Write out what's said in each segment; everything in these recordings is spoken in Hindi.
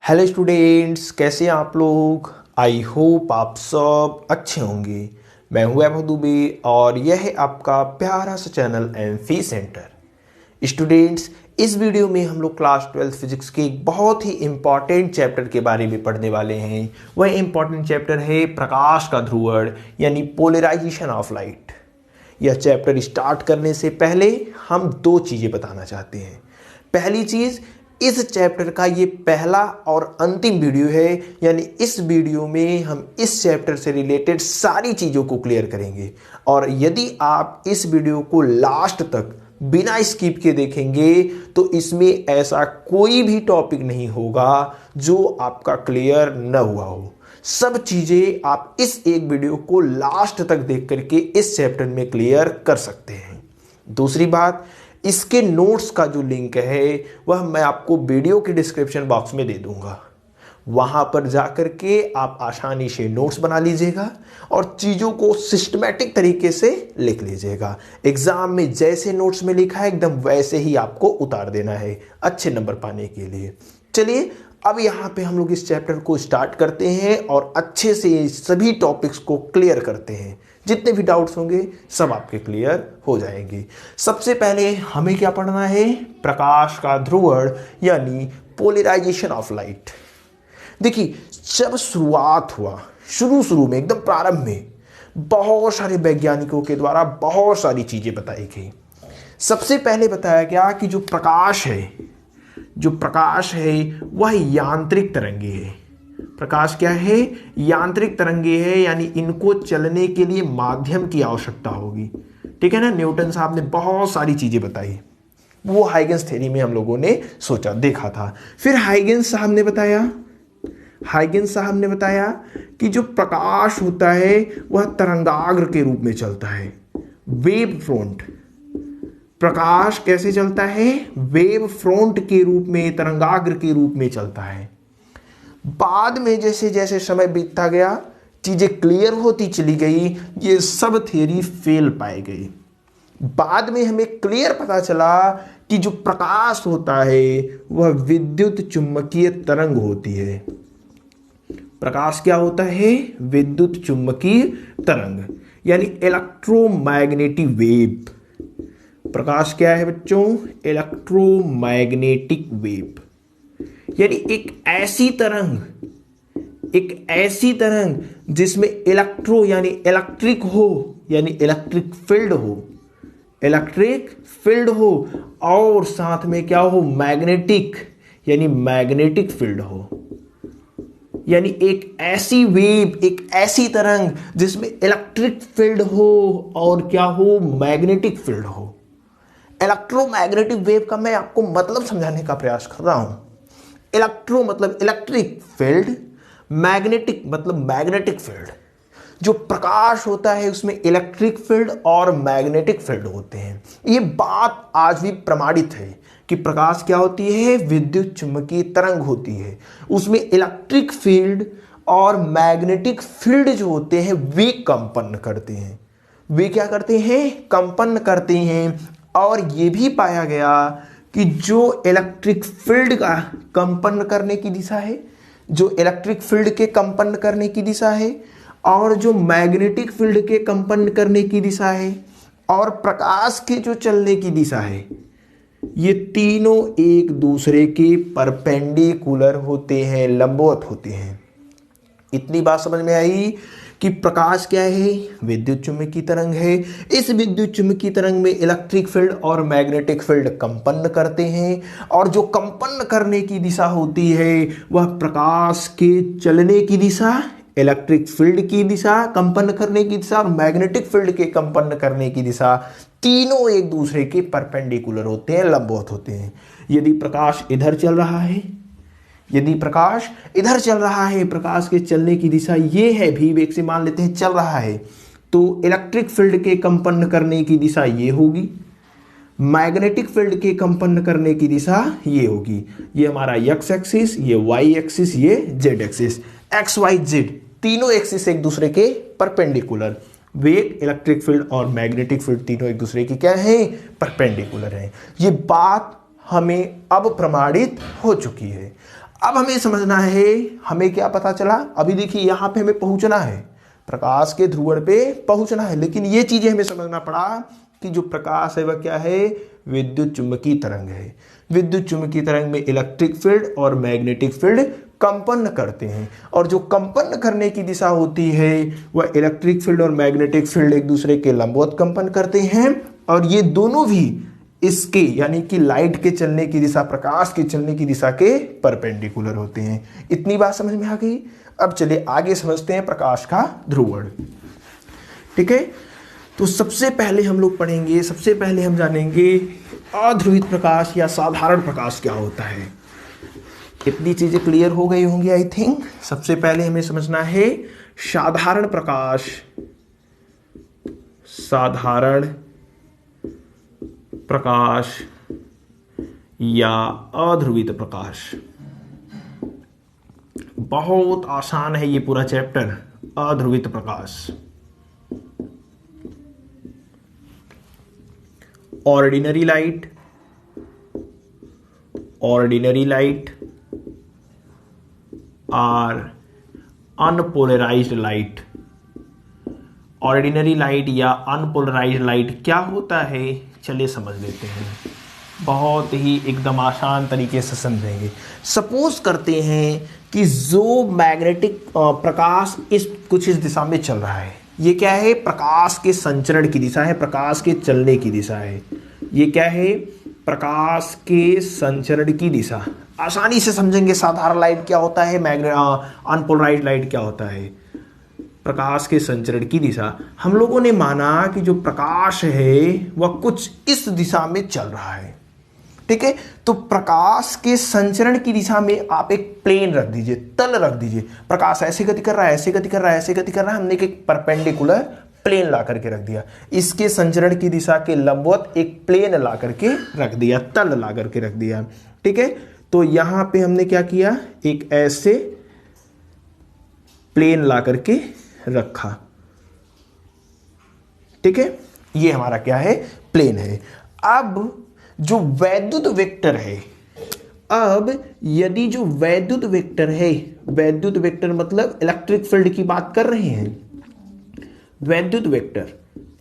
हेलो स्टूडेंट्स, कैसे हैं आप लोग। आई होप आप सब अच्छे होंगे। मैं हूं वैभव दुबे और यह है आपका प्यारा सा चैनल एमफी सेंटर। स्टूडेंट्स, इस वीडियो में हम लोग क्लास 12 फिजिक्स के एक बहुत ही इंपॉर्टेंट चैप्टर के बारे में पढ़ने वाले हैं। वह इंपॉर्टेंट चैप्टर है प्रकाश का ध्रुवण यानी पोलराइजेशन ऑफ लाइट। यह चैप्टर स्टार्ट करने से पहले हम दो चीज़ें बताना चाहते हैं। पहली चीज़, इस चैप्टर का ये पहला और अंतिम वीडियो है, यानी इस वीडियो में हम इस चैप्टर से रिलेटेड सारी चीज़ों को क्लियर करेंगे। और यदि आप इस वीडियो को लास्ट तक बिना स्किप के देखेंगे तो इसमें ऐसा कोई भी टॉपिक नहीं होगा जो आपका क्लियर न हुआ हो। सब चीज़ें आप इस एक वीडियो को लास्ट तक देख करके इस चैप्टर में क्लियर कर सकते हैं। दूसरी बात, इसके नोट्स का जो लिंक है वह मैं आपको वीडियो के डिस्क्रिप्शन बॉक्स में दे दूंगा। वहां पर जाकर के आप आसानी से नोट्स बना लीजिएगा और चीज़ों को सिस्टमैटिक तरीके से लिख लीजिएगा। एग्जाम में जैसे नोट्स में लिखा है एकदम वैसे ही आपको उतार देना है अच्छे नंबर पाने के लिए। चलिए अब यहाँ पे हम लोग इस चैप्टर को स्टार्ट करते हैं और अच्छे से सभी टॉपिक्स को क्लियर करते हैं। जितने भी डाउट्स होंगे सब आपके क्लियर हो जाएंगे। सबसे पहले हमें क्या पढ़ना है, प्रकाश का ध्रुवण यानी पोलराइजेशन ऑफ लाइट। देखिए, जब शुरुआत हुआ शुरू में एकदम प्रारंभ में बहुत सारे वैज्ञानिकों के द्वारा बहुत सारी चीजें बताई गई। सबसे पहले बताया गया कि जो प्रकाश है वह यांत्रिक तरंगे है। प्रकाश क्या है, यांत्रिक तरंगे है, यानी इनको चलने के लिए माध्यम की आवश्यकता होगी। ठीक है ना। न्यूटन साहब ने बहुत सारी चीजें बताई, वो हाइगन्स थ्योरी में हम लोगों ने सोचा देखा था। फिर हाइगन्स साहब ने बताया कि जो प्रकाश होता है वह तरंगाग्र के रूप में चलता है, वेव फ्रंट। प्रकाश कैसे चलता है, वेव फ्रंट के रूप में, तरंगाग्र के रूप में चलता है। बाद में जैसे जैसे समय बीतता गया चीजें क्लियर होती चली गई, ये सब थ्योरी फेल पाई गई। बाद में हमें क्लियर पता चला कि जो प्रकाश होता है वह विद्युत चुम्बकीय तरंग होती है। प्रकाश क्या होता है, विद्युत चुम्बकीय तरंग यानी इलेक्ट्रोमैग्नेटिक वेव। प्रकाश क्या है बच्चों, इलेक्ट्रोमैग्नेटिक वेव, यानी एक ऐसी तरंग जिसमें इलेक्ट्रो यानी इलेक्ट्रिक हो, यानी इलेक्ट्रिक फील्ड हो और साथ में क्या हो, मैग्नेटिक यानी मैग्नेटिक फील्ड हो। यानी एक ऐसी वेव, एक ऐसी तरंग जिसमें इलेक्ट्रिक फील्ड हो और क्या हो, मैग्नेटिक फील्ड हो। इलेक्ट्रोमैग्नेटिक वेव का मैं आपको मतलब समझाने का प्रयास कर रहा हूं। इलेक्ट्रो मतलब इलेक्ट्रिक फील्ड, मैग्नेटिक मतलब मैग्नेटिक फील्ड। जो प्रकाश होता है उसमें इलेक्ट्रिक फील्ड और मैग्नेटिक फील्ड होते हैं। ये बात आज भी प्रमाणित है कि प्रकाश क्या होती है, विद्युत चुम्बकीय तरंग होती है। उसमें इलेक्ट्रिक फील्ड और मैग्नेटिक फील्ड जो होते हैं वे कंपन करते हैं। वे क्या करते हैं, कंपन करते हैं। और ये भी पाया गया कि जो इलेक्ट्रिक फील्ड का कंपन करने की दिशा है, जो इलेक्ट्रिक फील्ड के कंपन करने की दिशा है और जो मैग्नेटिक फील्ड के कंपन करने की दिशा है और प्रकाश के जो चलने की दिशा है, ये तीनों एक दूसरे के परपेंडिकुलर होते हैं, लंबवत होते हैं। इतनी बात समझ में आई कि प्रकाश क्या है, विद्युत चुम्बकीय तरंग है। इस विद्युत चुम्बकीय तरंग में इलेक्ट्रिक फील्ड और मैग्नेटिक फील्ड कंपन करते हैं और जो कंपन करने की दिशा होती है वह प्रकाश के चलने की दिशा, इलेक्ट्रिक फील्ड की दिशा कंपन करने की दिशा और मैग्नेटिक फील्ड के कंपन करने की दिशा, तीनों एक दूसरे के परपेंडिकुलर होते हैं, लंबवत होते हैं। यदि प्रकाश इधर चल रहा है, प्रकाश के चलने की दिशा ये है, भी वेग से मान लेते हैं चल रहा है, तो इलेक्ट्रिक फील्ड के कंपन करने की दिशा ये होगी, मैग्नेटिक फील्ड के कंपन करने की दिशा ये होगी। ये हमारा एक्स एक्सिस, ये वाई एक्सिस, ये Z axis. X Y Z तीनों एक्सिस एक दूसरे के परपेंडिकुलर। वेग, इलेक्ट्रिक फील्ड और मैग्नेटिक फील्ड तीनों एक दूसरे की क्या है, परपेंडिकुलर है। ये बात हमें अब प्रमाणित हो चुकी है। अब हमें समझना है, हमें क्या पता चला, अभी देखिए यहाँ पे हमें पहुंचना है, प्रकाश के ध्रुवण पे पहुंचना है, लेकिन ये चीजें हमें समझना पड़ा कि जो प्रकाश है वह क्या है, विद्युत चुंबकीय तरंग है। विद्युत चुंबकीय तरंग में इलेक्ट्रिक फील्ड और मैग्नेटिक फील्ड कंपन करते हैं, और जो कंपन करने की दिशा होती है वह इलेक्ट्रिक फील्ड और मैग्नेटिक फील्ड एक दूसरे के लंबवत कंपन करते हैं, और ये दोनों भी इसके यानी कि लाइट के चलने की दिशा, प्रकाश के चलने की दिशा के परपेंडिकुलर होते हैं। इतनी बात समझ में आ गई। अब चलिए आगे समझते हैं प्रकाश का ध्रुवण। ठीक है, तो सबसे पहले हम लोग पढ़ेंगे, सबसे पहले हम जानेंगे अध्रुवित प्रकाश या साधारण प्रकाश क्या होता है। इतनी चीजें क्लियर हो गई होंगी आई थिंक। सबसे पहले हमें समझना है साधारण प्रकाश, साधारण प्रकाश या अध्रुवित प्रकाश। बहुत आसान है ये पूरा चैप्टर, अध्रुवित प्रकाश। ऑर्डिनरी लाइट, ऑर्डिनरी लाइट और अनपोलराइज्ड लाइट। ऑर्डिनरी लाइट या अनपोलराइज्ड लाइट क्या होता है, चलिए समझ लेते हैं। बहुत ही एकदम आसान तरीके से समझेंगे। सपोज करते हैं कि जो मैग्नेटिक प्रकाश कुछ इस दिशा में चल रहा है, ये क्या है, प्रकाश के संचरण की दिशा है, प्रकाश के चलने की दिशा है। ये क्या है, प्रकाश के संचरण की दिशा। आसानी से समझेंगे साधारण लाइट क्या होता है, अनपोलराइज्ड लाइट क्या होता है। प्रकाश के संचरण की दिशा, हम लोगों ने माना कि जो प्रकाश है वह कुछ इस दिशा में चल रहा है। ठीक है, तो प्रकाश के संचरण की दिशा में आप एक प्लेन रख दीजिए, तल रख दीजिए। प्रकाश ऐसे गति कर रहा है, ऐसे गति कर रहा है, ऐसे गति कर रहा है, हमने एक परपेंडिकुलर प्लेन ला करके रख दिया। इसके संचरण की दिशा के लंबवत एक प्लेन ला करके रख दिया, तल ला करके रख दिया। ठीक है, तो यहां पे हमने क्या किया, एक ऐसे प्लेन ला करके रखा। ठीक है, ये हमारा क्या है, प्लेन है। अब जो वैद्युत वेक्टर है, अब यदि जो वैद्युत वेक्टर है, वैद्युत वेक्टर मतलब इलेक्ट्रिक फील्ड की बात कर रहे हैं, वैद्युत वेक्टर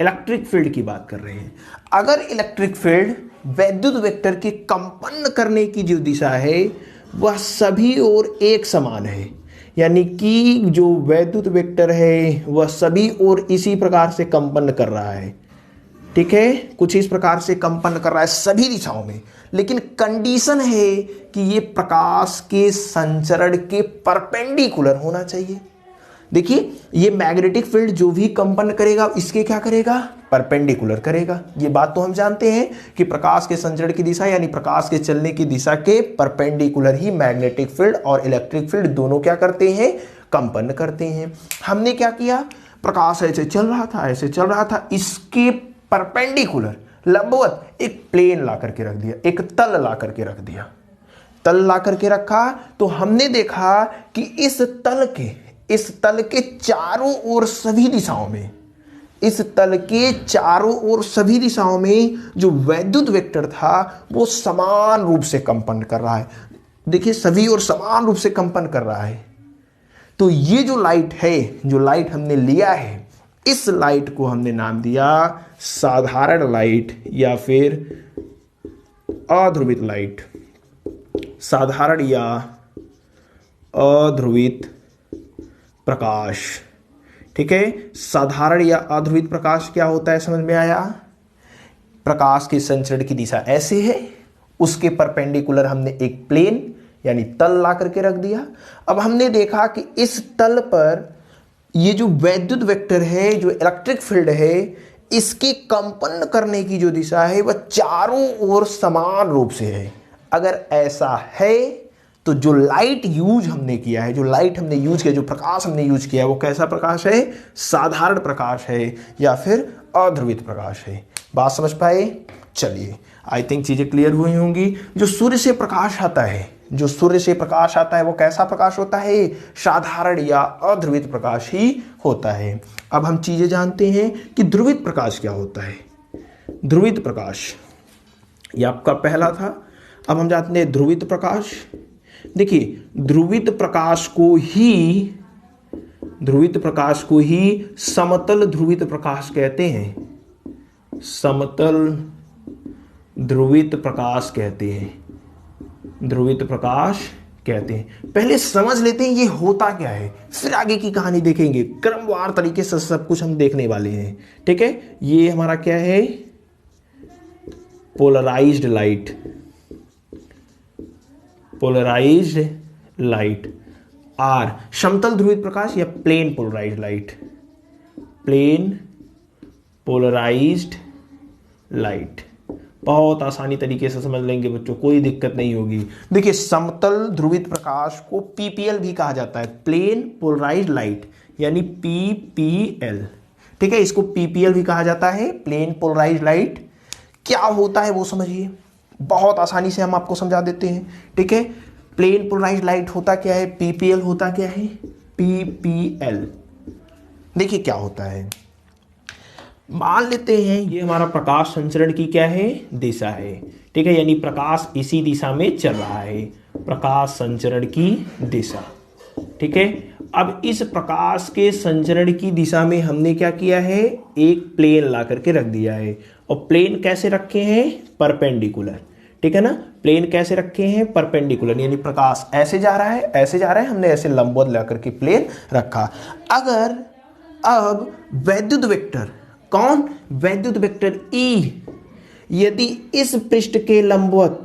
इलेक्ट्रिक फील्ड की बात कर रहे हैं। अगर इलेक्ट्रिक फील्ड वैद्युत वेक्टर के कंपन करने की जो दिशा है वह सभी ओर एक समान है, यानी कि जो वैद्युत वेक्टर है वह सभी ओर इसी प्रकार से कंपन कर रहा है। ठीक है, कुछ इस प्रकार से कंपन कर रहा है सभी दिशाओं में, लेकिन कंडीशन है कि ये प्रकाश के संचरण के परपेंडिकुलर होना चाहिए। देखिए, ये मैग्नेटिक फील्ड जो भी कंपन करेगा इसके क्या करेगा, परपेंडिकुलर करेगा। ये बात तो हम जानते हैं कि प्रकाश के संचरण की दिशा यानी प्रकाश के चलने की दिशा के परपेंडिकुलर ही मैग्नेटिक फील्ड और इलेक्ट्रिक फील्ड दोनों क्या करते हैं, कंपन करते हैं। हमने क्या किया, प्रकाश ऐसे चल रहा था, ऐसे चल रहा था, इसके परपेंडिकुलर लंबवत एक प्लेन ला करके रख दिया, एक तल ला करके रख दिया। तल ला करके रखा तो हमने देखा कि इस तल के चारों ओर सभी दिशाओं में, इस तल के चारों ओर सभी दिशाओं में जो वैद्युत वेक्टर था वो समान रूप से कंपन कर रहा है। देखिए, सभी ओर समान रूप से कंपन कर रहा है। तो ये जो लाइट है, जो लाइट हमने लिया है, इस लाइट को हमने नाम दिया साधारण लाइट या फिर अध्रुवित लाइट। साधारण या अध्रुवित प्रकाश। ठीक है, साधारण या अध्रुवित प्रकाश क्या होता है, समझ में आया। प्रकाश के संचरण की दिशा ऐसे है, उसके परपेंडिकुलर हमने एक प्लेन यानी तल ला करके रख दिया। अब हमने देखा कि इस तल पर ये जो वैद्युत वेक्टर है, जो इलेक्ट्रिक फील्ड है, इसके कंपन करने की जो दिशा है वह चारों ओर समान रूप से है। अगर ऐसा है तो जो लाइट यूज हमने किया है, जो लाइट हमने यूज किया, जो प्रकाश हमने यूज किया है, वो कैसा प्रकाश है, साधारण प्रकाश है या फिर अध्रुवित प्रकाश है। बात समझ पाए। चलिए, आई थिंक चीजें क्लियर हुई होंगी। जो सूर्य से प्रकाश आता है, जो सूर्य से प्रकाश आता है वो कैसा प्रकाश होता है, साधारण या अध्रुवित प्रकाश ही होता है। अब हम चीजें जानते हैं कि ध्रुवित प्रकाश क्या होता है। ध्रुवित प्रकाश ये आपका पहला था। अब हम जानते हैं ध्रुवित प्रकाश। देखिए ध्रुवित प्रकाश को ही समतल ध्रुवित प्रकाश कहते हैं, समतल ध्रुवित प्रकाश कहते हैं, ध्रुवित प्रकाश कहते हैं। पहले समझ लेते हैं ये होता क्या है, फिर आगे की कहानी देखेंगे। क्रमवार तरीके से सब कुछ हम देखने वाले हैं, ठीक है। ये हमारा क्या है, polarised light, polarised light. Or समतल ध्रुवित प्रकाश या plane polarised light, plane polarised light. बहुत आसानी तरीके से समझ लेंगे बच्चों, कोई दिक्कत नहीं होगी। देखिए समतल ध्रुवित प्रकाश को पीपीएल भी कहा जाता है, प्लेन पोलराइज्ड लाइट, यानी पीपीएल, ठीक है। इसको पीपीएल भी कहा जाता है, प्लेन पोलराइज्ड लाइट। क्या होता है वो समझिए, बहुत आसानी से हम आपको समझा देते हैं, ठीक है। प्लेन पोलराइज्ड लाइट होता क्या है, पीपीएल होता क्या है, पीपीएल। देखिए क्या होता है, मान लेते हैं ये हमारा प्रकाश संचरण की क्या है, दिशा है, ठीक है। यानी प्रकाश इसी दिशा में चल रहा है, प्रकाश संचरण की दिशा, ठीक है। अब इस प्रकाश के संचरण की दिशा में हमने क्या किया है, एक प्लेन ला करके रख दिया है। और प्लेन कैसे रखे हैं, परपेंडिकुलर, ठीक है ना। प्लेन कैसे रखे हैं, परपेंडिकुलर, यानी प्रकाश ऐसे जा रहा है, ऐसे जा रहा है, हमने ऐसे लंबवत ला करके प्लेन रखा। अगर अब वैद्युत वेक्टर, कौन, वैद्युत वेक्टर E, यदि इस पृष्ठ के लंबवत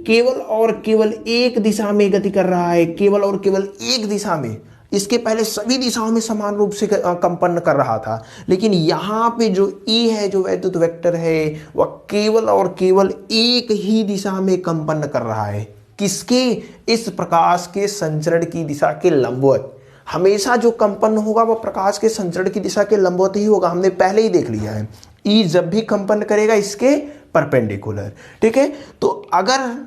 केवल और केवल एक दिशा में गति कर रहा है, केवल और केवल एक दिशा में, इसके पहले सभी दिशाओं में समान रूप से कंपन कर रहा था, लेकिन यहां पे जो E है, जो वैद्युत वेक्टर है, वह केवल और केवल एक ही दिशा में कंपन कर रहा है। किसके, इस प्रकाश के संचरण की दिशा के लंबवत। हमेशा जो कंपन होगा वह प्रकाश के संचरण की दिशा के लंबवत ही होगा, हमने पहले ही देख लिया है। E जब भी कंपन करेगा इसके परपेंडिकुलर, ठीक है। तो अगर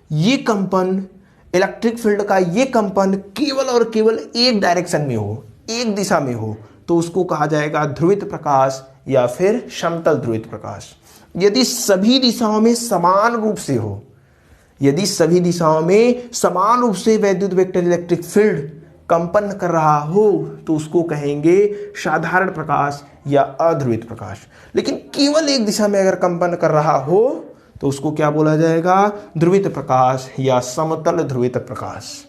ये कंपन, इलेक्ट्रिक फील्ड का ये कंपन केवल और केवल एक डायरेक्शन में हो, एक दिशा में हो, तो उसको कहा जाएगा ध्रुवित प्रकाश या फिर समतल ध्रुवित प्रकाश। यदि सभी दिशाओं में समान रूप से हो, यदि सभी दिशाओं में समान रूप से वैद्युत वेक्टर इलेक्ट्रिक फील्ड कंपन कर रहा हो, तो उसको कहेंगे साधारण प्रकाश या अध्रुवित प्रकाश। लेकिन केवल एक दिशा में अगर कंपन कर रहा हो तो उसको क्या बोला जाएगा, ध्रुवित प्रकाश या समतल ध्रुवित प्रकाश।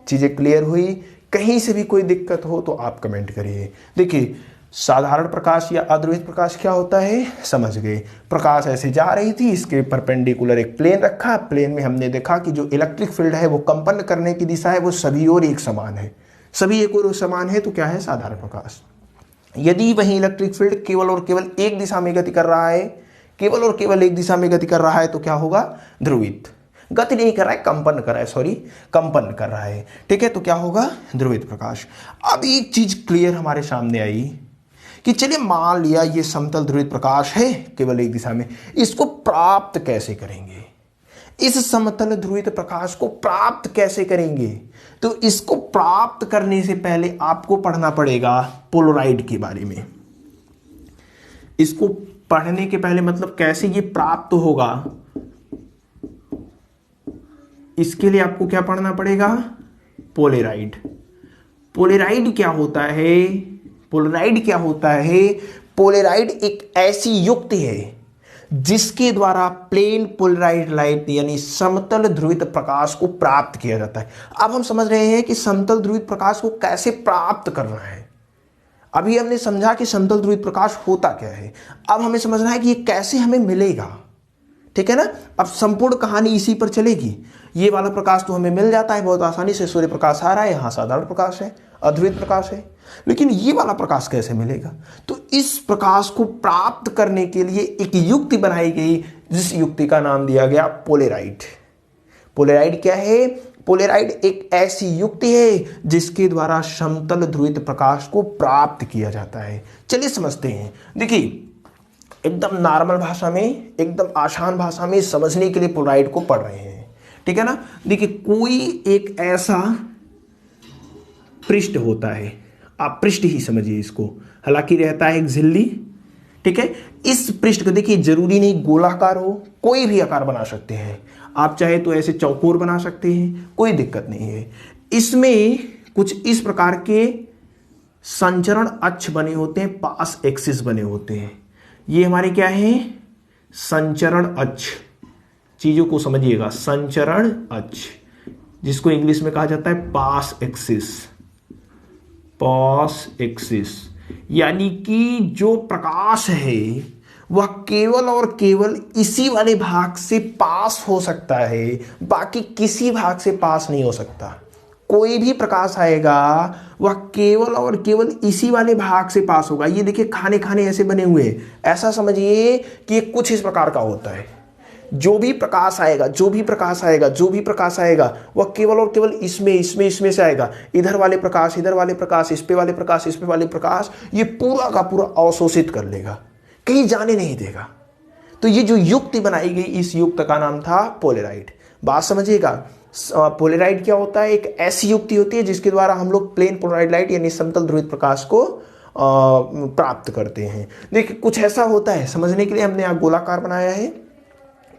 चीजें क्लियर हुई, कहीं से भी कोई दिक्कत हो तो आप कमेंट करिए। देखिए साधारण प्रकाश या अध्रुवित प्रकाश क्या होता है, समझ गए। प्रकाश ऐसे जा रही थी, इसके परपेंडिकुलर एक प्लेन रखा, प्लेन में हमने देखा कि जो इलेक्ट्रिक फील्ड है वो कंपन करने की दिशा है वो सभी ओर एक समान है, सभी एक ओर समान है, तो क्या है, साधारण प्रकाश। यदि वही इलेक्ट्रिक फील्ड केवल और केवल एक दिशा में गति कर रहा है, केवल और केवल एक दिशा में गति कर रहा है, तो क्या होगा, ध्रुवित। गति नहीं कर रहा है, कंपन कर रहा है, सॉरी कंपन कर रहा है, ठीक है, तो क्या होगा, ध्रुवित प्रकाश। अब एक चीज क्लियर हमारे सामने आई कि चलिए मान लिया ये समतल ध्रुवित प्रकाश है केवल एक दिशा में, इसको प्राप्त कैसे करेंगे, इस समतल ध्रुवित प्रकाश को प्राप्त कैसे करेंगे। तो इसको प्राप्त करने से पहले आपको पढ़ना पड़ेगा पोलराइड के बारे में। इसको पढ़ने के पहले मतलब कैसे ये प्राप्त होगा, इसके लिए आपको क्या पढ़ना पड़ेगा, पोलराइड। पोलराइड क्या होता है, पोलराइड क्या होता है, पोलराइड एक ऐसी युक्ति है जिसके द्वारा प्लेन पोलराइज्ड लाइट यानी समतल ध्रुवित प्रकाश को प्राप्त किया जाता है। अब हम समझ रहे हैं कि समतल ध्रुवित प्रकाश को कैसे प्राप्त करना है। अभी हमने समझा कि समतल ध्रुवित प्रकाश होता क्या है, अब हमें समझना है कि ये कैसे हमें मिलेगा, ठीक है ना। अब संपूर्ण कहानी इसी पर चलेगी। ये वाला प्रकाश तो हमें मिल जाता है बहुत आसानी से, सूर्य प्रकाश आ रहा है, यहाँ साधारण प्रकाश है, अध्रुवित प्रकाश है, लेकिन ये वाला प्रकाश कैसे मिलेगा। तो इस प्रकाश को प्राप्त करने के लिए एक युक्ति बनाई गई, जिस युक्ति का नाम दिया गया पोलराइड। पोलराइड क्या है, पोलराइड एक ऐसी युक्ति है जिसके द्वारा समतल ध्रुवित प्रकाश को प्राप्त किया जाता है। चलिए समझते हैं। देखिए एकदम नॉर्मल भाषा में, एकदम आसान भाषा में समझने के लिए पोलराइड को पढ़ रहे हैं, ठीक है ना। देखिए कोई एक ऐसा पृष्ठ होता है, आप पृष्ठ ही समझिए इसको, हालांकि रहता है एक झिल्ली, ठीक है। इस पृष्ठ को देखिए जरूरी नहीं गोलाकार हो, कोई भी आकार बना सकते हैं। आप चाहे तो ऐसे चौकोर बना सकते हैं, कोई दिक्कत नहीं है। इसमें कुछ इस प्रकार के संचरण अक्ष बने होते हैं, पास एक्सिस बने होते हैं। ये हमारे क्या है, संचरण अक्ष। चीजों को समझिएगा, संचरण अक्ष जिसको इंग्लिश में कहा जाता है पास एक्सिस। पास एक्सिस यानी कि जो प्रकाश है वह केवल और केवल इसी वाले भाग से पास हो सकता है, बाकी किसी भाग से पास नहीं हो सकता। कोई भी प्रकाश आएगा वह केवल और केवल इसी वाले भाग से पास होगा। ये देखिए खाने खाने ऐसे बने हुए हैं, ऐसा समझिए कि ये कुछ इस प्रकार का होता है। जो भी प्रकाश आएगा, जो भी प्रकाश आएगा, जो भी प्रकाश आएगा वह केवल और केवल इसमें से आएगा। इधर वाले प्रकाश, इधर वाले प्रकाश, इस पे वाले प्रकाश, इस पे वाले प्रकाश, ये पूरा का पूरा अवशोषित कर लेगा, कहीं जाने नहीं देगा। तो ये जो युक्ति बनाई गई, इस युक्त का नाम था पोलेराइड। बात समझिएगा, पोलेराइड क्या होता है, एक ऐसी युक्ति होती है जिसके द्वारा हम लोग प्लेन पोलराइड लाइट यानी समतल ध्रुवित प्रकाश को प्राप्त करते हैं। देखिए कुछ ऐसा होता है, समझने के लिए हमने यहाँ गोलाकार बनाया है।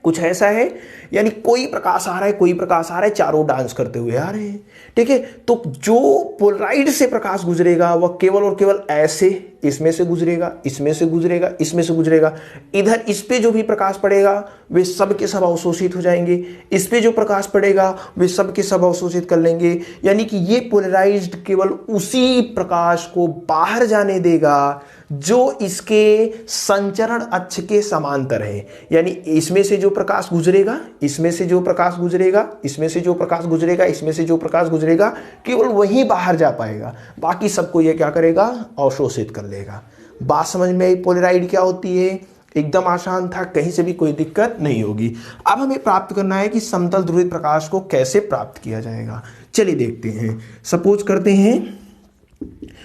कुछ ऐसा है यानी कोई प्रकाश आ रहा है, कोई प्रकाश आ रहा है, चारों डांस करते हुए आ रहे हैं, ठीक है। तो जो पोलराइड से प्रकाश गुजरेगा वह केवल और केवल ऐसे इसमें से गुजरेगा, इसमें से गुजरेगा, इसमें से गुजरेगा। इधर इस पे जो भी प्रकाश पड़ेगा वे सब के सब अवशोषित हो जाएंगे, इस पे जो प्रकाश पड़ेगा वे सब के सब अवशोषित कर लेंगे। यानी कि ये पोलराइज्ड केवल उसी प्रकाश को बाहर जाने देगा जो इसके संचरण अक्ष के समांतर है। यानी इसमें से जो प्रकाश गुजरेगा, इसमें से जो प्रकाश गुजरेगा, इसमें से जो प्रकाश गुजरेगा, इसमें से जो प्रकाश गुजरेगा, केवल वही बाहर जा पाएगा, बाकी सबको यह क्या करेगा, अवशोषित कर लेगा। बात समझ में आई पोलराइड क्या होती है? एकदम आसान था, कहीं से भी कोई दिक्कत नहीं होगी। अब हमें प्राप्त करना है कि समतल ध्रुवित प्रकाश को कैसे प्राप्त किया जाएगा। चलिए देखते हैं। सपोज करते हैं,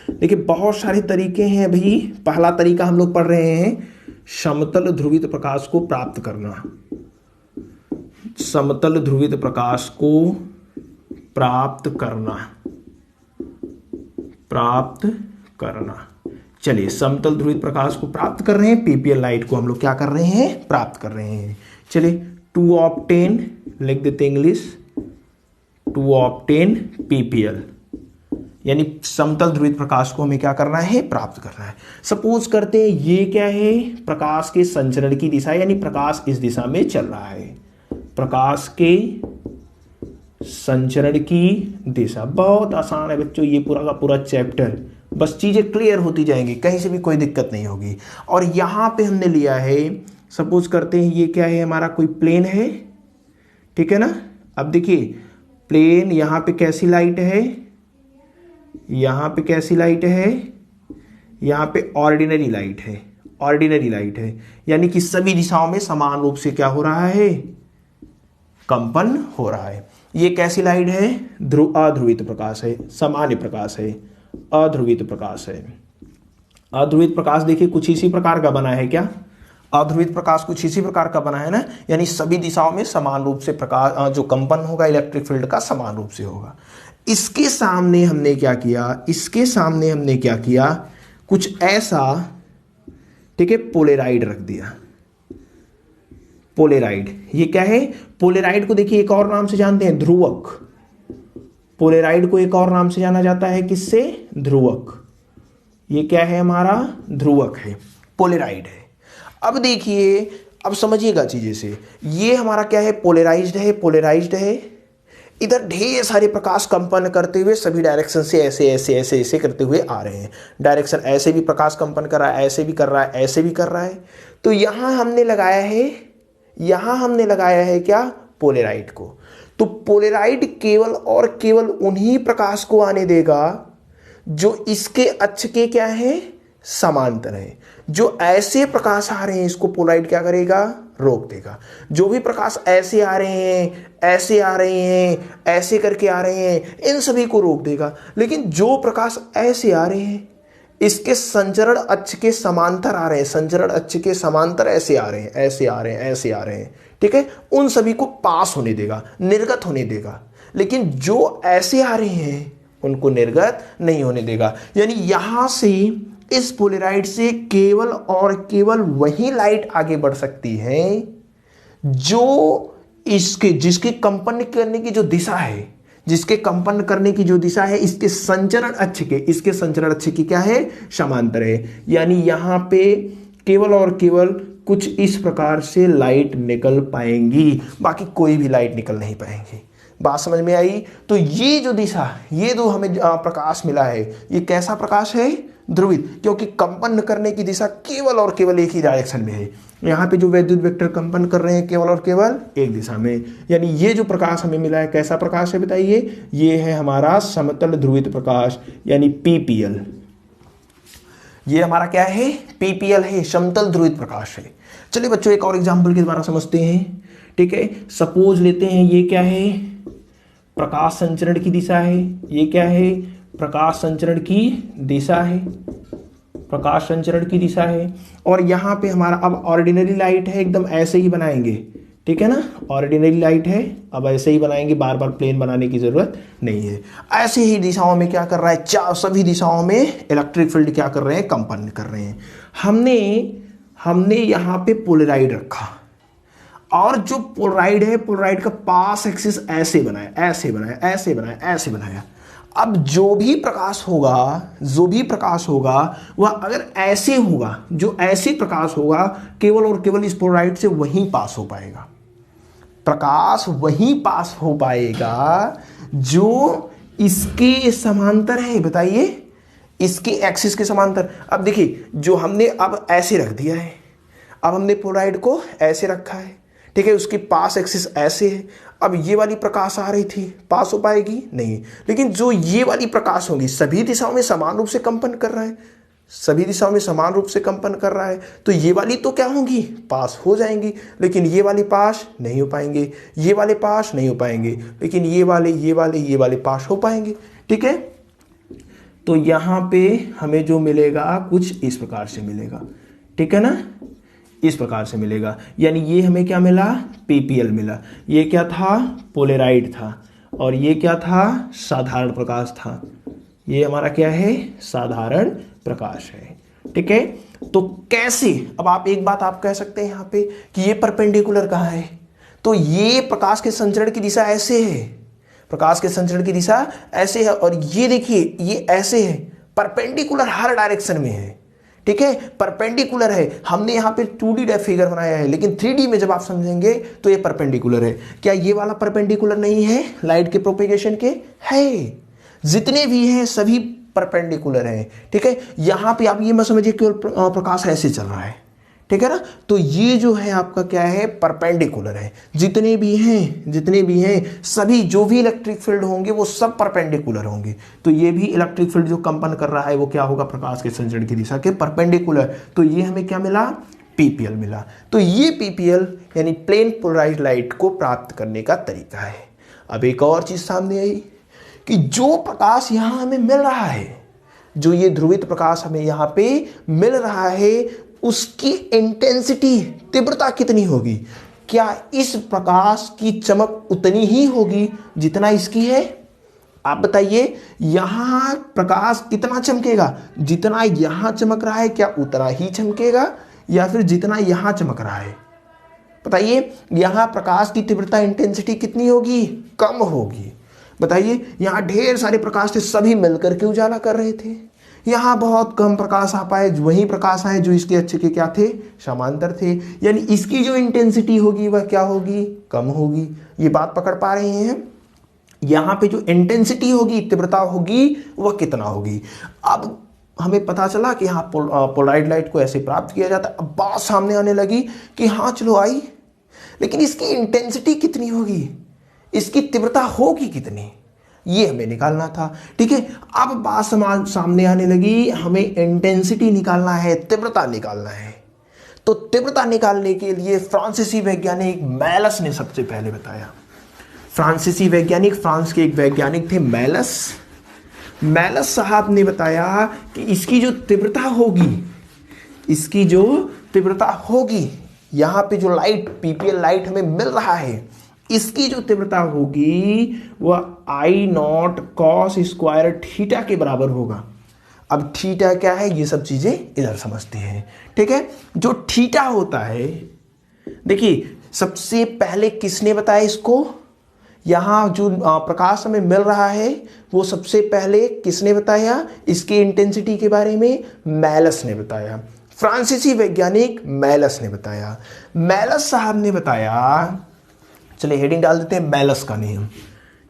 देखिए बहुत सारे तरीके हैं। अभी पहला तरीका हम लोग पढ़ रहे हैं, समतल ध्रुवित प्रकाश को प्राप्त करना। समतल ध्रुवित प्रकाश को प्राप्त करना। चलिए समतल ध्रुवित प्रकाश को प्राप्त कर रहे हैं, पीपीएल लाइट को हम लोग क्या कर रहे हैं, प्राप्त कर रहे हैं। चलिए टू ऑब्टेन लिख देते इंग्लिश, टू ऑब्टेन पीपीएल यानी समतल ध्रुवित प्रकाश को हमें क्या करना है, प्राप्त करना है। सपोज करते हैं ये क्या है, प्रकाश के संचरण की दिशा, यानी प्रकाश इस दिशा में चल रहा है। प्रकाश के संचरण की दिशा बहुत आसान है बच्चों, ये पूरा का पूरा चैप्टर, बस चीजें क्लियर होती जाएंगी, कहीं से भी कोई दिक्कत नहीं होगी। और यहां पे हमने लिया है, सपोज करते हैं ये क्या है, हमारा कोई प्लेन है, ठीक है ना। अब देखिए प्लेन, यहां पे कैसी लाइट है, यहां पे कैसी लाइट है, यहां पे ऑर्डिनरी लाइट है, ऑर्डिनरी लाइट है, यानी कि सभी दिशाओं में समान रूप से क्या हो रहा है, कंपन हो रहा है। ये कैसी लाइट है, अध्रुवित प्रकाश है, सामान्य प्रकाश है, अध्रुवित प्रकाश है। अध्रुवित प्रकाश देखिए कुछ इसी प्रकार का बना है, क्या अध्रुवित प्रकाश कुछ इसी प्रकार का बना है ना, यानी सभी दिशाओं में समान रूप से प्रकाश जो कंपन होगा इलेक्ट्रिक फील्ड का समान रूप से होगा। इसके सामने हमने क्या किया, इसके सामने हमने क्या किया, कुछ ऐसा, ठीक है, पोलेराइड रख दिया। पोलेराइड, ये क्या है, पोलेराइड को देखिए एक और नाम से जानते हैं, ध्रुवक। पोलेराइड को एक और नाम से जाना जाता है, किससे, ध्रुवक। ये क्या है, हमारा ध्रुवक है, पोलेराइड है। अब देखिए, अब समझिएगा चीजें से, ये हमारा क्या है, पोलेराइज्ड है, पोलेराइज्ड है। इधर ढेर सारे प्रकाश कंपन करते हुए सभी डायरेक्शन से ऐसे ऐसे ऐसे ऐसे करते हुए आ रहे हैं। डायरेक्शन ऐसे भी प्रकाश कंपन कर रहा है, ऐसे भी कर रहा है, ऐसे भी कर रहा है। तो यहां हमने लगाया है, यहां हमने लगाया है क्या, पोलेराइड को। तो पोलेराइड केवल और केवल उन्हीं प्रकाश को आने देगा जो इसके अक्ष के क्या है, समांतर है। जो ऐसे प्रकाश आ रहे हैं इसको पोलेराइड क्या करेगा, रोक देगा। जो भी प्रकाश ऐसे आ रहे हैं, ऐसे आ रहे हैं, ऐसे करके आ रहे हैं, इन सभी को रोक देगा। लेकिन जो प्रकाश ऐसे आ रहे हैं, इसके संचरण अक्ष के समांतर आ रहे हैं, संचरण अक्ष के समांतर ऐसे आ रहे हैं, ऐसे आ रहे हैं, ऐसे आ रहे हैं, ठीक है, उन सभी को पास होने देगा, निर्गत होने देगा। लेकिन जो ऐसे आ रहे हैं उनको निर्गत नहीं होने देगा। यानी यहां से इस पोलेराइड से केवल और केवल वही लाइट आगे बढ़ सकती है जो इसके जिसके कंपन करने की जो दिशा है, जिसके कंपन करने की जो दिशा है इसके संचरण अक्ष के, इसके संचरण अक्ष की क्या है, समांतर है। यानी यहां पे केवल और केवल कुछ इस प्रकार से लाइट निकल पाएंगी, बाकी कोई भी लाइट निकल नहीं पाएंगी। बात समझ में आई? तो ये जो दिशा, ये जो हमें प्रकाश मिला है, ये कैसा प्रकाश है, ध्रुवित, क्योंकि कंपन करने की दिशा केवल और केवल एक ही डायरेक्शन में है। यहाँ पे जो वैद्युत वेक्टर कंपन कर रहे हैं केवल और केवल एक दिशा में। यानी ये जो प्रकाश हमें मिला है कैसा प्रकाश है बताइए, ये है हमारा समतल ध्रुवित प्रकाश यानी पीपीएल। ये हमारा क्या है, पीपीएल है, समतल ध्रुवित प्रकाश है। चलिए बच्चों एक और एग्जाम्पल के द्वारा समझते हैं। ठीक है, सपोज लेते हैं ये क्या है, प्रकाश संचरण की दिशा है। ये क्या है, प्रकाश संचरण की दिशा है, प्रकाश संचरण की दिशा है। और यहाँ पे हमारा अब ऑर्डिनरी लाइट है, एकदम ऐसे ही बनाएंगे, ठीक है ना, ऑर्डिनरी लाइट है, अब ऐसे ही बनाएंगे, बार बार प्लेन बनाने की जरूरत नहीं है। ऐसे ही दिशाओं में क्या कर रहा है, सभी दिशाओं में इलेक्ट्रिक फील्ड क्या कर रहे हैं, कंपन कर रहे हैं। हमने यहाँ पे पोलराइड रखा, और जो पोलराइड है, पोलराइड का पास एक्सिस ऐसे बनाया, ऐसे बनाया, ऐसे बनाया, ऐसे बनाया। अब जो भी प्रकाश होगा वह अगर ऐसे होगा, जो ऐसे प्रकाश होगा केवल और केवल इस पोलराइड से वहीं पास हो पाएगा, प्रकाश वहीं पास हो पाएगा जो इसके समांतर है। बताइए, इसके एक्सिस के समांतर। अब देखिए, जो हमने अब ऐसे रख दिया है, अब हमने पोलराइड को ऐसे रखा है, ठीक है, उसकी पास एक्सिस ऐसे है। अब ये वाली प्रकाश आ रही थी, पास हो पाएगी नहीं, लेकिन जो ये वाली प्रकाश होगी सभी दिशाओं में समान रूप से कंपन कर रहा है, सभी दिशाओं में समान रूप से कंपन कर रहा है, तो ये वाली तो क्या होंगी, पास हो जाएंगी, लेकिन ये वाली पास नहीं हो पाएंगे, ये वाले पास नहीं हो पाएंगे, लेकिन ये वाले पास हो पाएंगे। ठीक है, तो यहाँ पे हमें जो मिलेगा कुछ इस प्रकार से मिलेगा, ठीक है ना, इस प्रकार से मिलेगा। यानी ये हमें क्या मिला, पीपीएल मिला। ये क्या था, पोलराइड था, और ये क्या था, साधारण प्रकाश था। ये हमारा क्या है, साधारण प्रकाश है। ठीक है, तो कैसे, अब आप एक बात आप कह सकते हैं यहाँ पे कि ये परपेंडिकुलर कहाँ है, तो ये प्रकाश के संचरण की दिशा ऐसे है, प्रकाश के संचरण की दिशा ऐसे है, और ये देखिए ये ऐसे है, परपेंडिकुलर हर डायरेक्शन में है। ठीक है, परपेंडिकुलर है। हमने यहाँ पे 2D फिगर बनाया है, लेकिन 3D में जब आप समझेंगे तो ये परपेंडिकुलर है। क्या ये वाला परपेंडिकुलर नहीं है लाइट के प्रोपेगेशन के, है, जितने भी हैं सभी परपेंडिकुलर हैं। ठीक है, यहाँ पे आप ये मत समझिए केवल प्रकाश ऐसे चल रहा है, ठीक है ना, तो ये जो है आपका क्या है, परपेंडिकुलर है। जितने भी हैं सभी, जो भी इलेक्ट्रिक फील्ड होंगे वो सब परपेंडिकुलर होंगे। तो ये भी इलेक्ट्रिक फील्ड जो कंपन कर रहा है वो क्या होगा, प्रकाश के संचरण की दिशा के परपेंडिकुलर। तो ये हमें क्या मिला, पीपीएल मिला। तो ये पीपीएल यानी प्लेन पोलराइज्ड लाइट को प्राप्त करने का तरीका है। अब एक और चीज सामने आई कि जो प्रकाश यहां हमें मिल रहा है, जो ये ध्रुवित प्रकाश हमें यहां पे मिल रहा है, उसकी इंटेंसिटी, तीव्रता कितनी होगी। क्या इस प्रकाश की चमक उतनी ही होगी जितना इसकी है? आप बताइए, यहां प्रकाश कितना चमकेगा, जितना यहां चमक रहा है क्या उतना ही चमकेगा, या फिर जितना यहां चमक रहा है? बताइए, यहां प्रकाश की तीव्रता, इंटेंसिटी कितनी होगी, कम होगी। बताइए, यहां ढेर सारे प्रकाश थे, सभी मिलकर के उजाला कर रहे थे, यहां बहुत कम प्रकाश आ पाए, वही प्रकाश आए जो इसके अक्ष के क्या थे, समांतर थे। यानी इसकी जो इंटेंसिटी होगी वह क्या होगी, कम होगी। ये बात पकड़ पा रहे हैं? यहां पे जो इंटेंसिटी होगी, तीव्रता होगी, वह कितना होगी। अब हमें पता चला कि हाँ पोलराइज्ड लाइट को ऐसे प्राप्त किया जाता है। अब बात सामने आने लगी कि हाँ चलो आई, लेकिन इसकी इंटेंसिटी कितनी होगी, इसकी तीव्रता होगी कितनी, ये हमें निकालना था। ठीक है, अब बात सामने आने लगी, हमें इंटेंसिटी निकालना है, तीव्रता निकालना है। तो तीव्रता निकालने के लिए फ्रांसीसी वैज्ञानिक मैलस ने सबसे पहले बताया। फ्रांसीसी वैज्ञानिक, फ्रांस के एक वैज्ञानिक थे मैलस साहब ने बताया कि इसकी जो तीव्रता होगी, यहां पे जो लाइट, पीपीएल लाइट हमें मिल रहा है, इसकी जो तीव्रता होगी वह I0 cos स्क्वायर थीटा के बराबर होगा। अब थीटा क्या है, ये सब चीजें इधर समझते हैं। ठीक है, जो थीटा होता है, देखिए सबसे पहले किसने बताया इसको? यहां जो प्रकाश हमें मिल रहा है वो सबसे पहले किसने बताया? इसकी इंटेंसिटी के बारे में मैलस ने बताया, फ्रांसीसी वैज्ञानिक मैलस ने बताया। मैलस साहब ने बताया, चलिए हेडिंग डाल देते हैं मैलस का नियम,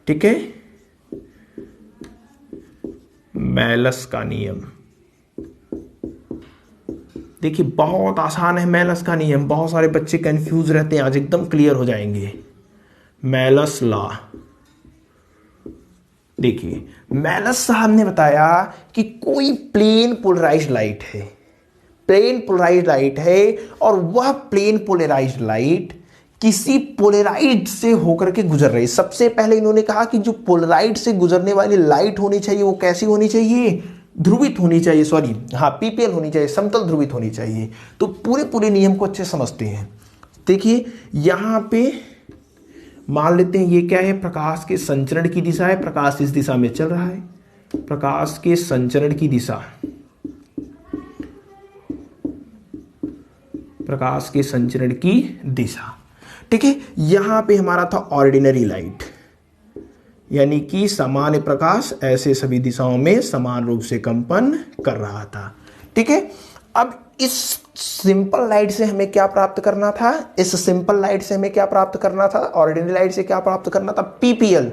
ठीक है, मैलस का नियम। देखिए बहुत आसान है मैलस का नियम, बहुत सारे बच्चे कंफ्यूज रहते हैं, आज एकदम क्लियर हो जाएंगे। मैलस लॉ, देखिए मैलस साहब ने बताया कि कोई प्लेन पोलराइज्ड लाइट है, प्लेन पोलराइज्ड लाइट है, और वह प्लेन पोलराइज्ड लाइट किसी पोलराइड से होकर के गुजर रही है। सबसे पहले इन्होंने कहा कि जो पोलराइड से गुजरने वाली लाइट होनी चाहिए वो कैसी होनी चाहिए? ध्रुवित होनी चाहिए, सॉरी हाँ पीपीएल होनी चाहिए, समतल ध्रुवित होनी चाहिए। तो पूरे नियम को अच्छे समझते हैं। देखिए यहां पे मान लेते हैं ये क्या है? प्रकाश के संचरण की दिशा है, प्रकाश इस दिशा में चल रहा है, प्रकाश के संचरण की दिशा, प्रकाश के संचरण की दिशा, ठीक है। यहां पे हमारा था ऑर्डिनरी लाइट, यानी कि सामान्य प्रकाश ऐसे सभी दिशाओं में समान रूप से कंपन कर रहा था, ठीक है। अब इस सिंपल लाइट से हमें क्या प्राप्त करना था? इस सिंपल लाइट से हमें क्या प्राप्त करना था? ऑर्डिनरी लाइट से क्या प्राप्त करना था? पीपीएल,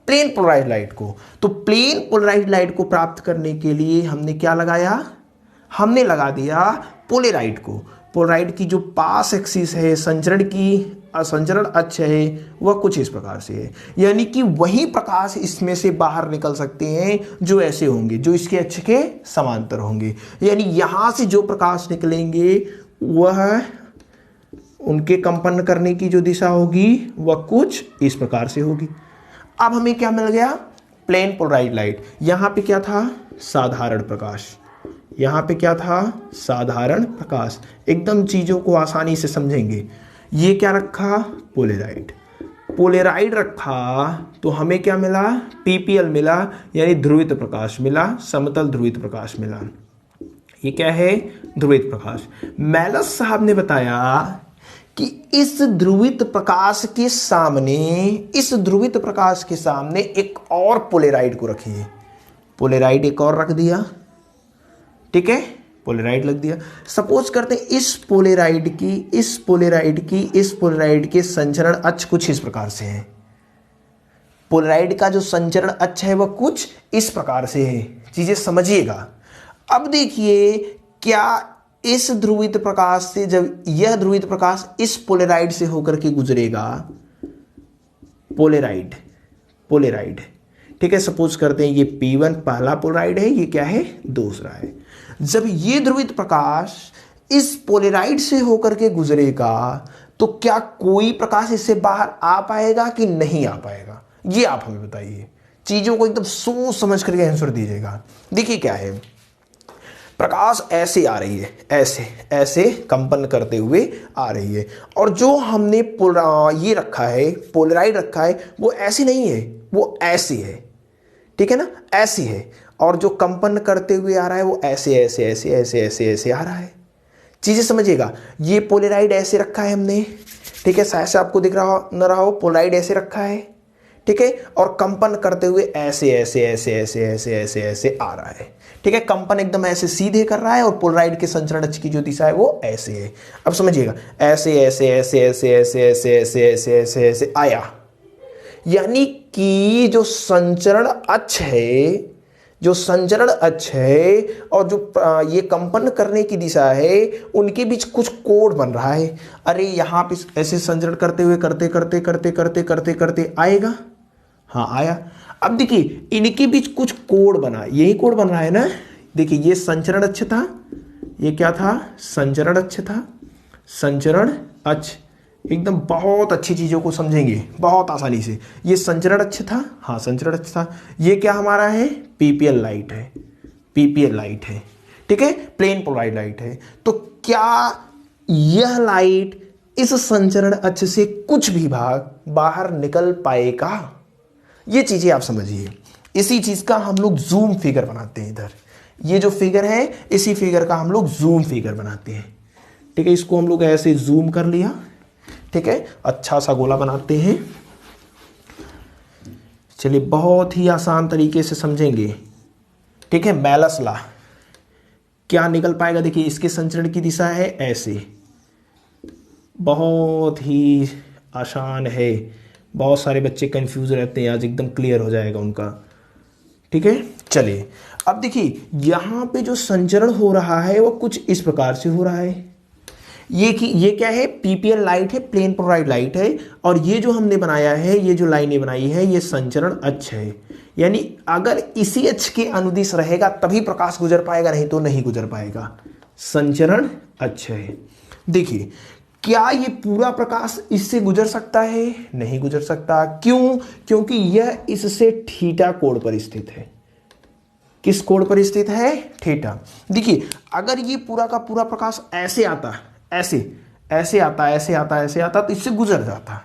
प्लेन पोलराइज्ड लाइट को। तो प्लेन पोलराइज्ड लाइट को प्राप्त करने के लिए हमने क्या लगाया? हमने लगा दिया पोलराइड को। पोलराइड की जो पास एक्सिस है, संचरण अक्ष है, वह कुछ इस प्रकार से है, यानी कि वही प्रकाश इसमें से बाहर निकल सकते हैं जो ऐसे होंगे, जो इसके अक्ष के समांतर होंगे। यानी यहां से जो प्रकाश निकलेंगे वह उनके कंपन करने की जो दिशा होगी वह कुछ इस प्रकार से होगी। अब हमें क्या मिल गया? Plane polarised light. यहां पे क्या था? साधारण प्रकाश। यहां पे क्या था? साधारण प्रकाश। एकदम चीजों को आसानी से समझेंगे। ये क्या रखा? पोलराइड। पोलराइड रखा तो हमें क्या मिला? पीपीएल मिला, यानी ध्रुवित प्रकाश मिला, समतल ध्रुवित प्रकाश मिला। ये क्या है? ध्रुवित प्रकाश। मैलस साहब ने बताया कि इस ध्रुवित प्रकाश के सामने एक और पोलराइड को रखिए। पोलराइड एक और रख दिया, ठीक है, पोलराइड लग दिया। सपोज करते हैं इस पोलराइड के संचरण अक्ष कुछ इस प्रकार से है। पोलराइड का जो संचरण अक्ष है वह कुछ इस प्रकार से है। चीजें समझिएगा। अब देखिए, क्या इस ध्रुवित प्रकाश से, जब यह ध्रुवित प्रकाश इस पोलराइड से होकर के गुजरेगा, पोलराइड, ठीक है, सपोज करते हैं ये P1 पहला पोलराइड है, ये क्या है? दूसरा है। जब ये ध्रुवित प्रकाश इस पोलराइड से होकर के गुजरेगा तो क्या कोई प्रकाश इससे बाहर आ पाएगा कि नहीं आ पाएगा? ये आप हमें बताइए। चीजों को एकदम सोच समझ करके आंसर दीजिएगा। देखिए क्या है, प्रकाश ऐसे आ रही है, ऐसे कंपन करते हुए आ रही है, और जो हमने ये रखा है, पोलराइड रखा है, वो ऐसी नहीं है, वो ऐसी है, ठीक है ना, ऐसी है। और जो कंपन करते हुए आ रहा है वो ऐसे आ रहा है। चीजें समझिएगा। ये पोलराइड ऐसे रखा है हमने, ठीक है, शायद से आपको दिख रहा न रहा हो, पोलराइड ऐसे रखा है, ठीक है, और कंपन करते हुए ऐसे आ रहा है, ठीक है। कंपन एकदम ऐसे सीधे कर रहा है और पोलराइड के संचरण अक्ष की जो दिशा है वो ऐसे है। अब समझिएगा, ऐसे आया, यानी कि जो संचरण अक्ष है और जो ये कंपन करने की दिशा है उनके बीच कुछ कोण बन रहा है। अरे यहां पे ऐसे संचरण करते हुए करते आएगा, हाँ आया। अब देखिए इनके बीच कुछ कोण बना, यही कोण बन रहा है ना। देखिए ये संचरण अक्ष था, ये क्या था? संचरण अक्ष था। संचरण अक्ष, एकदम बहुत अच्छी चीजों को समझेंगे बहुत आसानी से। ये संचरण अक्ष था, हाँ संचरण अक्ष था। ये क्या हमारा है? पीपीएल लाइट है, ठीक है, प्लेन पोलराइड लाइट है। तो क्या यह लाइट इस संचरण अक्ष से कुछ भी भाग बाहर निकल पाएगा? ये चीजें आप समझिए। इसी चीज का हम लोग जूम फिगर बनाते हैं। इधर ये जो फिगर है, इसी फिगर का हम लोग जूम फिगर बनाते हैं, ठीक है। इसको हम लोग ऐसे जूम कर लिया, ठीक है, अच्छा सा गोला बनाते हैं। चलिए बहुत ही आसान तरीके से समझेंगे, ठीक है। मेलस लॉ क्या निकल पाएगा, देखिए इसके संचरण की दिशा है ऐसे, बहुत ही आसान है। बहुत सारे बच्चे कंफ्यूज रहते हैं, आज एकदम क्लियर हो जाएगा उनका, ठीक है। चलिए अब देखिए यहाँ पे जो संचरण हो रहा है वो कुछ इस प्रकार से हो रहा है। ये क्या है, पीपीएल लाइट है, प्लेन पोलराइड लाइट है, और ये जो हमने बनाया है, ये जो लाइनें बनाई है, ये संचरण अक्ष है। यानी अगर इसी अक्ष के अनुदिश रहेगा तभी प्रकाश गुजर पाएगा, नहीं तो नहीं गुजर पाएगा। संचरण अक्ष है। देखिए क्या ये पूरा प्रकाश इससे गुजर सकता है, नहीं गुजर सकता। क्यों, क्योंकि यह इससे थीटा कोण पर स्थित है। किस कोण पर स्थित है, थीटा। देखिए अगर ये पूरा का पूरा प्रकाश ऐसे आता, ऐसे ऐसे आता, ऐसे आता, ऐसे आता, तो इससे गुजर जाता,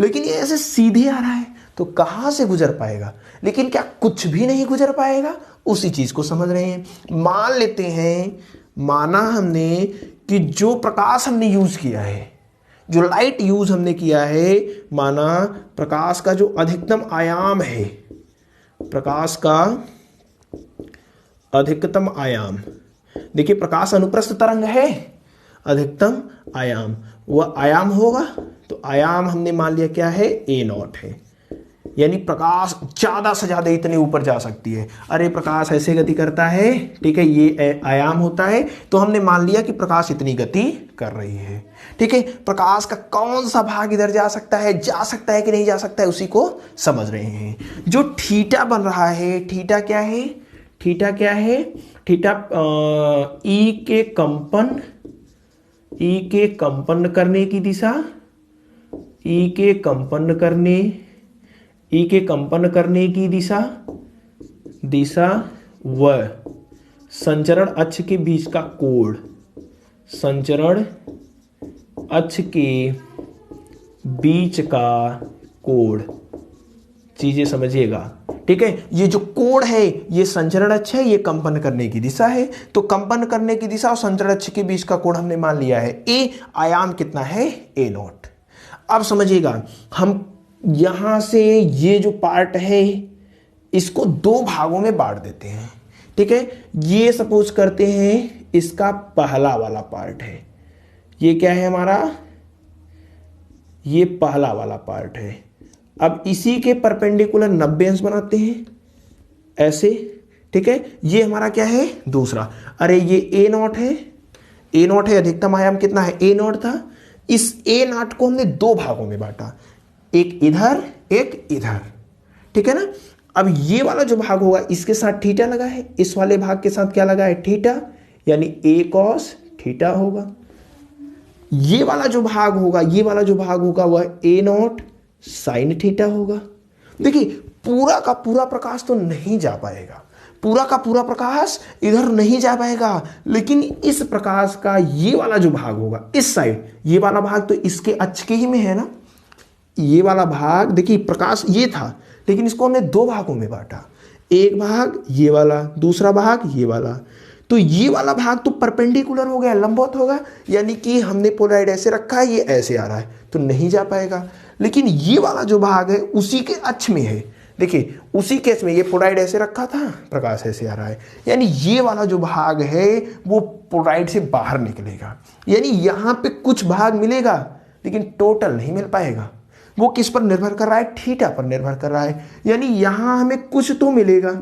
लेकिन ये ऐसे सीधे आ रहा है तो कहां से गुजर पाएगा। लेकिन क्या कुछ भी नहीं गुजर पाएगा, उसी चीज को समझ रहे हैं। मान लेते हैं, माना हमने कि जो प्रकाश हमने यूज किया है, जो लाइट यूज हमने किया है, माना प्रकाश का जो अधिकतम आयाम है, प्रकाश का अधिकतम आयाम, देखिए प्रकाश अनुप्रस्थ तरंग है, अधिकतम आयाम, वह आयाम होगा, तो आयाम हमने मान लिया क्या है, ए नॉट है। यानी प्रकाश ज्यादा से ज्यादा इतने ऊपर जा सकती है। अरे प्रकाश ऐसे गति करता है, ठीक है, ये आयाम होता है, तो हमने मान लिया कि प्रकाश इतनी गति कर रही है, ठीक है। प्रकाश का कौन सा भाग इधर जा सकता है कि नहीं जा सकता है, उसी को समझ रहे हैं। जो थीटा बन रहा है, थीटा क्या है, थीटा क्या है, थीटा ई के कंपन करने की दिशा, ई के कंपन करने की दिशा व संचरण अक्ष के बीच का कोण, संचरण अक्ष के बीच का कोण, चीजें समझिएगा, ठीक है। ये जो कोण है, ये संचरण अक्ष है, ये कंपन करने की दिशा है, तो कंपन करने की दिशा और संचरण अक्ष के बीच का कोण हमने मान लिया है ए। आयाम कितना है, ए नॉट। अब समझिएगा, हम यहां से ये जो पार्ट है इसको दो भागों में बांट देते हैं, ठीक है। ये सपोज करते हैं इसका पहला वाला पार्ट है, ये क्या है हमारा, ये पहला वाला पार्ट है। अब इसी के परपेंडिकुलर 90 अंश बनाते हैं ऐसे, ठीक है। ये हमारा क्या है, दूसरा। अरे ये ए नॉट है, ए नॉट है, अधिकतम आयाम कितना है, ए नॉट था। इस ए नॉट को हमने दो भागों में बांटा, एक इधर एक इधर, ठीक है ना। अब ये वाला जो भाग होगा इसके साथ थीटा लगा है, इस वाले भाग के साथ क्या लगा है, थीटा, यानी ए कॉस थीटा होगा। ये वाला जो भाग होगा, ये वाला जो भाग होगा वह ए नॉट साइन थीटा होगा। देखिए पूरा का पूरा प्रकाश तो नहीं जा पाएगा, पूरा का पूरा प्रकाश इधर नहीं जा पाएगा, लेकिन इस प्रकाश का ये वाला जो भाग होगा इस साइड, ये वाला भाग तो इसके अक्ष के ही में है ना। ये वाला भाग देखिए प्रकाश ये था, लेकिन इसको हमने दो भागों में बांटा, एक भाग ये वाला, दूसरा भाग ये वाला। तो ये वाला भाग तो परपेंडिकुलर हो गया, लंबवत होगा, यानी कि हमने पोलराइड ऐसे रखा है, ये ऐसे आ रहा है तो नहीं जा पाएगा। लेकिन ये वाला जो भाग है उसी के अक्ष में है, देखिए उसी केस में ये पोलराइड ऐसे रखा था, प्रकाश ऐसे आ रहा है, यानी ये वाला जो भाग है वो पोलराइड से बाहर निकलेगा। यानी यहाँ पे कुछ भाग मिलेगा लेकिन टोटल नहीं मिल पाएगा। वो किस पर निर्भर कर रहा है, थीटा पर निर्भर कर रहा है। यानी यहां हमें कुछ तो मिलेगा,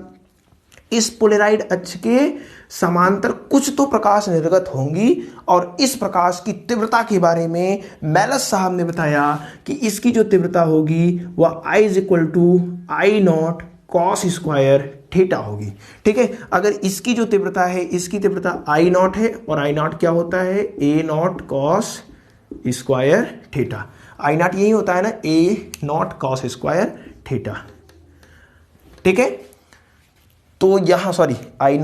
इस पोलराइड अक्ष के समांतर कुछ तो प्रकाश निर्गत होंगी। और इस प्रकाश की तीव्रता के बारे में मेलस साहब ने बताया कि इसकी जो तीव्रता होगी वह I = I not cos square theta होगी, ठीक है। अगर इसकी जो तीव्रता है, इसकी तीव्रता I नॉट है, और I नॉट क्या होता है, A naught cos square theta. I naught यही होता है ना, A naught cos square theta, ठीक है। तो यहां I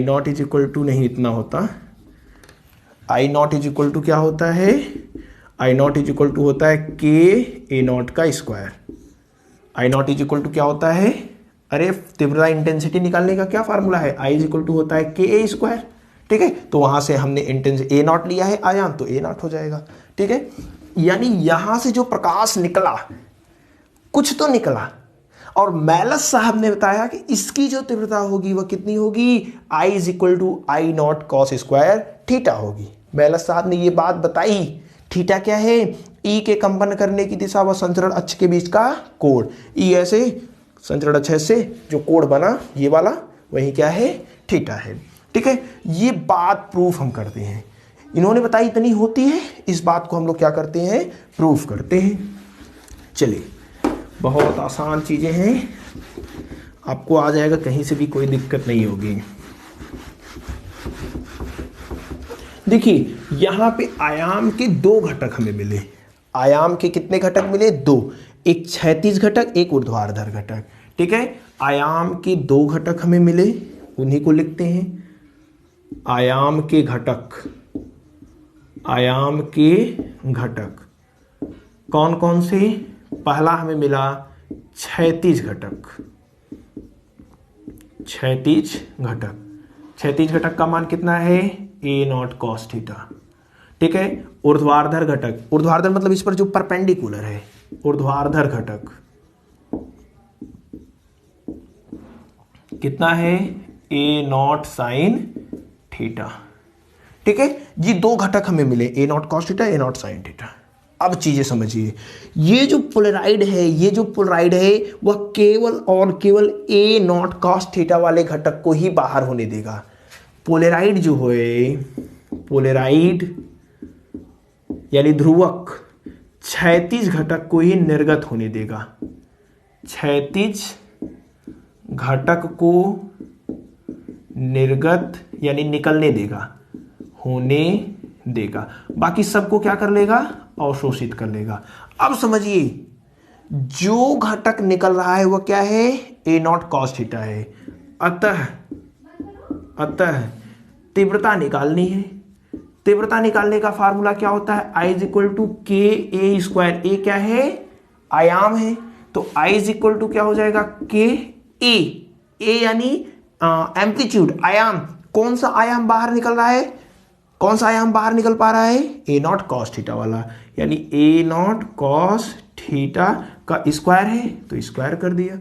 naught is equal to नहीं इतना होता, I naught is equal to क्या होता है, I naught is equal to होता है के ए नॉट का square. I naught is equal to क्या होता है, अरे तीव्रता इंटेंसिटी निकालने का क्या फार्मूला है, I इज इक्वल टू होता है के ए स्क्वायर, ठीक है। तो वहां से हमने इंटेंसिटी ए नॉट लिया है आयाम, तो ए नॉट हो जाएगा, ठीक है। ठीक है, यानी यहां से जो प्रकाश निकला, कुछ तो निकला, और मैलस साहब ने बताया कि इसकी जो तीव्रता होगी वह कितनी होगी, I is equal to I naught cos square theta होगी। मैलस साहब ने ये बात बताई। थीटा क्या है, ई के कंपन करने की दिशा व संचरण अक्ष के बीच का कोण। ई ऐसे, संचरण अक्ष ऐसे, जो कोण बना ये वाला, वही क्या है, थीटा है। ठीक है, ये बात प्रूफ हम करते हैं। इन्होंने बताई इतनी होती है, इस बात को हम लोग क्या करते हैं, प्रूफ करते हैं। चलिए, बहुत आसान चीजें हैं, आपको आ जाएगा, कहीं से भी कोई दिक्कत नहीं होगी। देखिए यहां पे आयाम के दो घटक हमें मिले। आयाम के कितने घटक मिले, दो, एक क्षैतिज घटक, एक ऊर्ध्वाधर घटक। ठीक है, आयाम के दो घटक हमें मिले, उन्हीं को लिखते हैं। आयाम के घटक, आयाम के घटक कौन कौन से, पहला हमें मिला क्षैतिज घटक। क्षैतिज घटक, क्षैतिज घटक का मान कितना है, ए नॉट कॉस थीटा। ठीक है, ऊर्ध्वाधर घटक, ऊर्ध्वाधर मतलब इस पर जो परपेंडिकुलर है, ऊर्ध्वाधर घटक कितना है, ए नॉट साइन थीटा। ठीक है, ये दो घटक हमें मिले, A naught cos theta, A naught sine theta. अब चीजें समझिए, ये जो पोलराइड है, ये जो पोलराइड है वह केवल और केवल ए नॉट कॉस थीटा वाले घटक को ही बाहर होने देगा। पोलराइड जो है, पोलराइड यानी ध्रुवक, क्षैतिज घटक को ही निर्गत होने देगा। क्षैतिज घटक को निर्गत यानी निकलने देगा, होने देगा, बाकी सबको क्या कर लेगा, अवशोषित कर लेगा। अब समझिए, जो घटक निकल रहा है वह क्या है, ए नॉट कॉस थीटा है। अतः तीव्रता निकालनी है। तीव्रता निकालने का फार्मूला क्या होता है, I इज इक्वल टू के ए स्क्वायर। ए क्या है, आयाम है, तो I इज इक्वल टू क्या हो जाएगा, के ए। ए यानी एम्पलीट्यूड, आयाम। कौन सा आयाम बाहर निकल रहा है, कौन सा आयाम बाहर निकल पा रहा है, ए नॉट कॉस थीटा वाला, यानी ए नॉट कॉस थीटा का स्क्वायर है तो स्क्वायर कर दिया,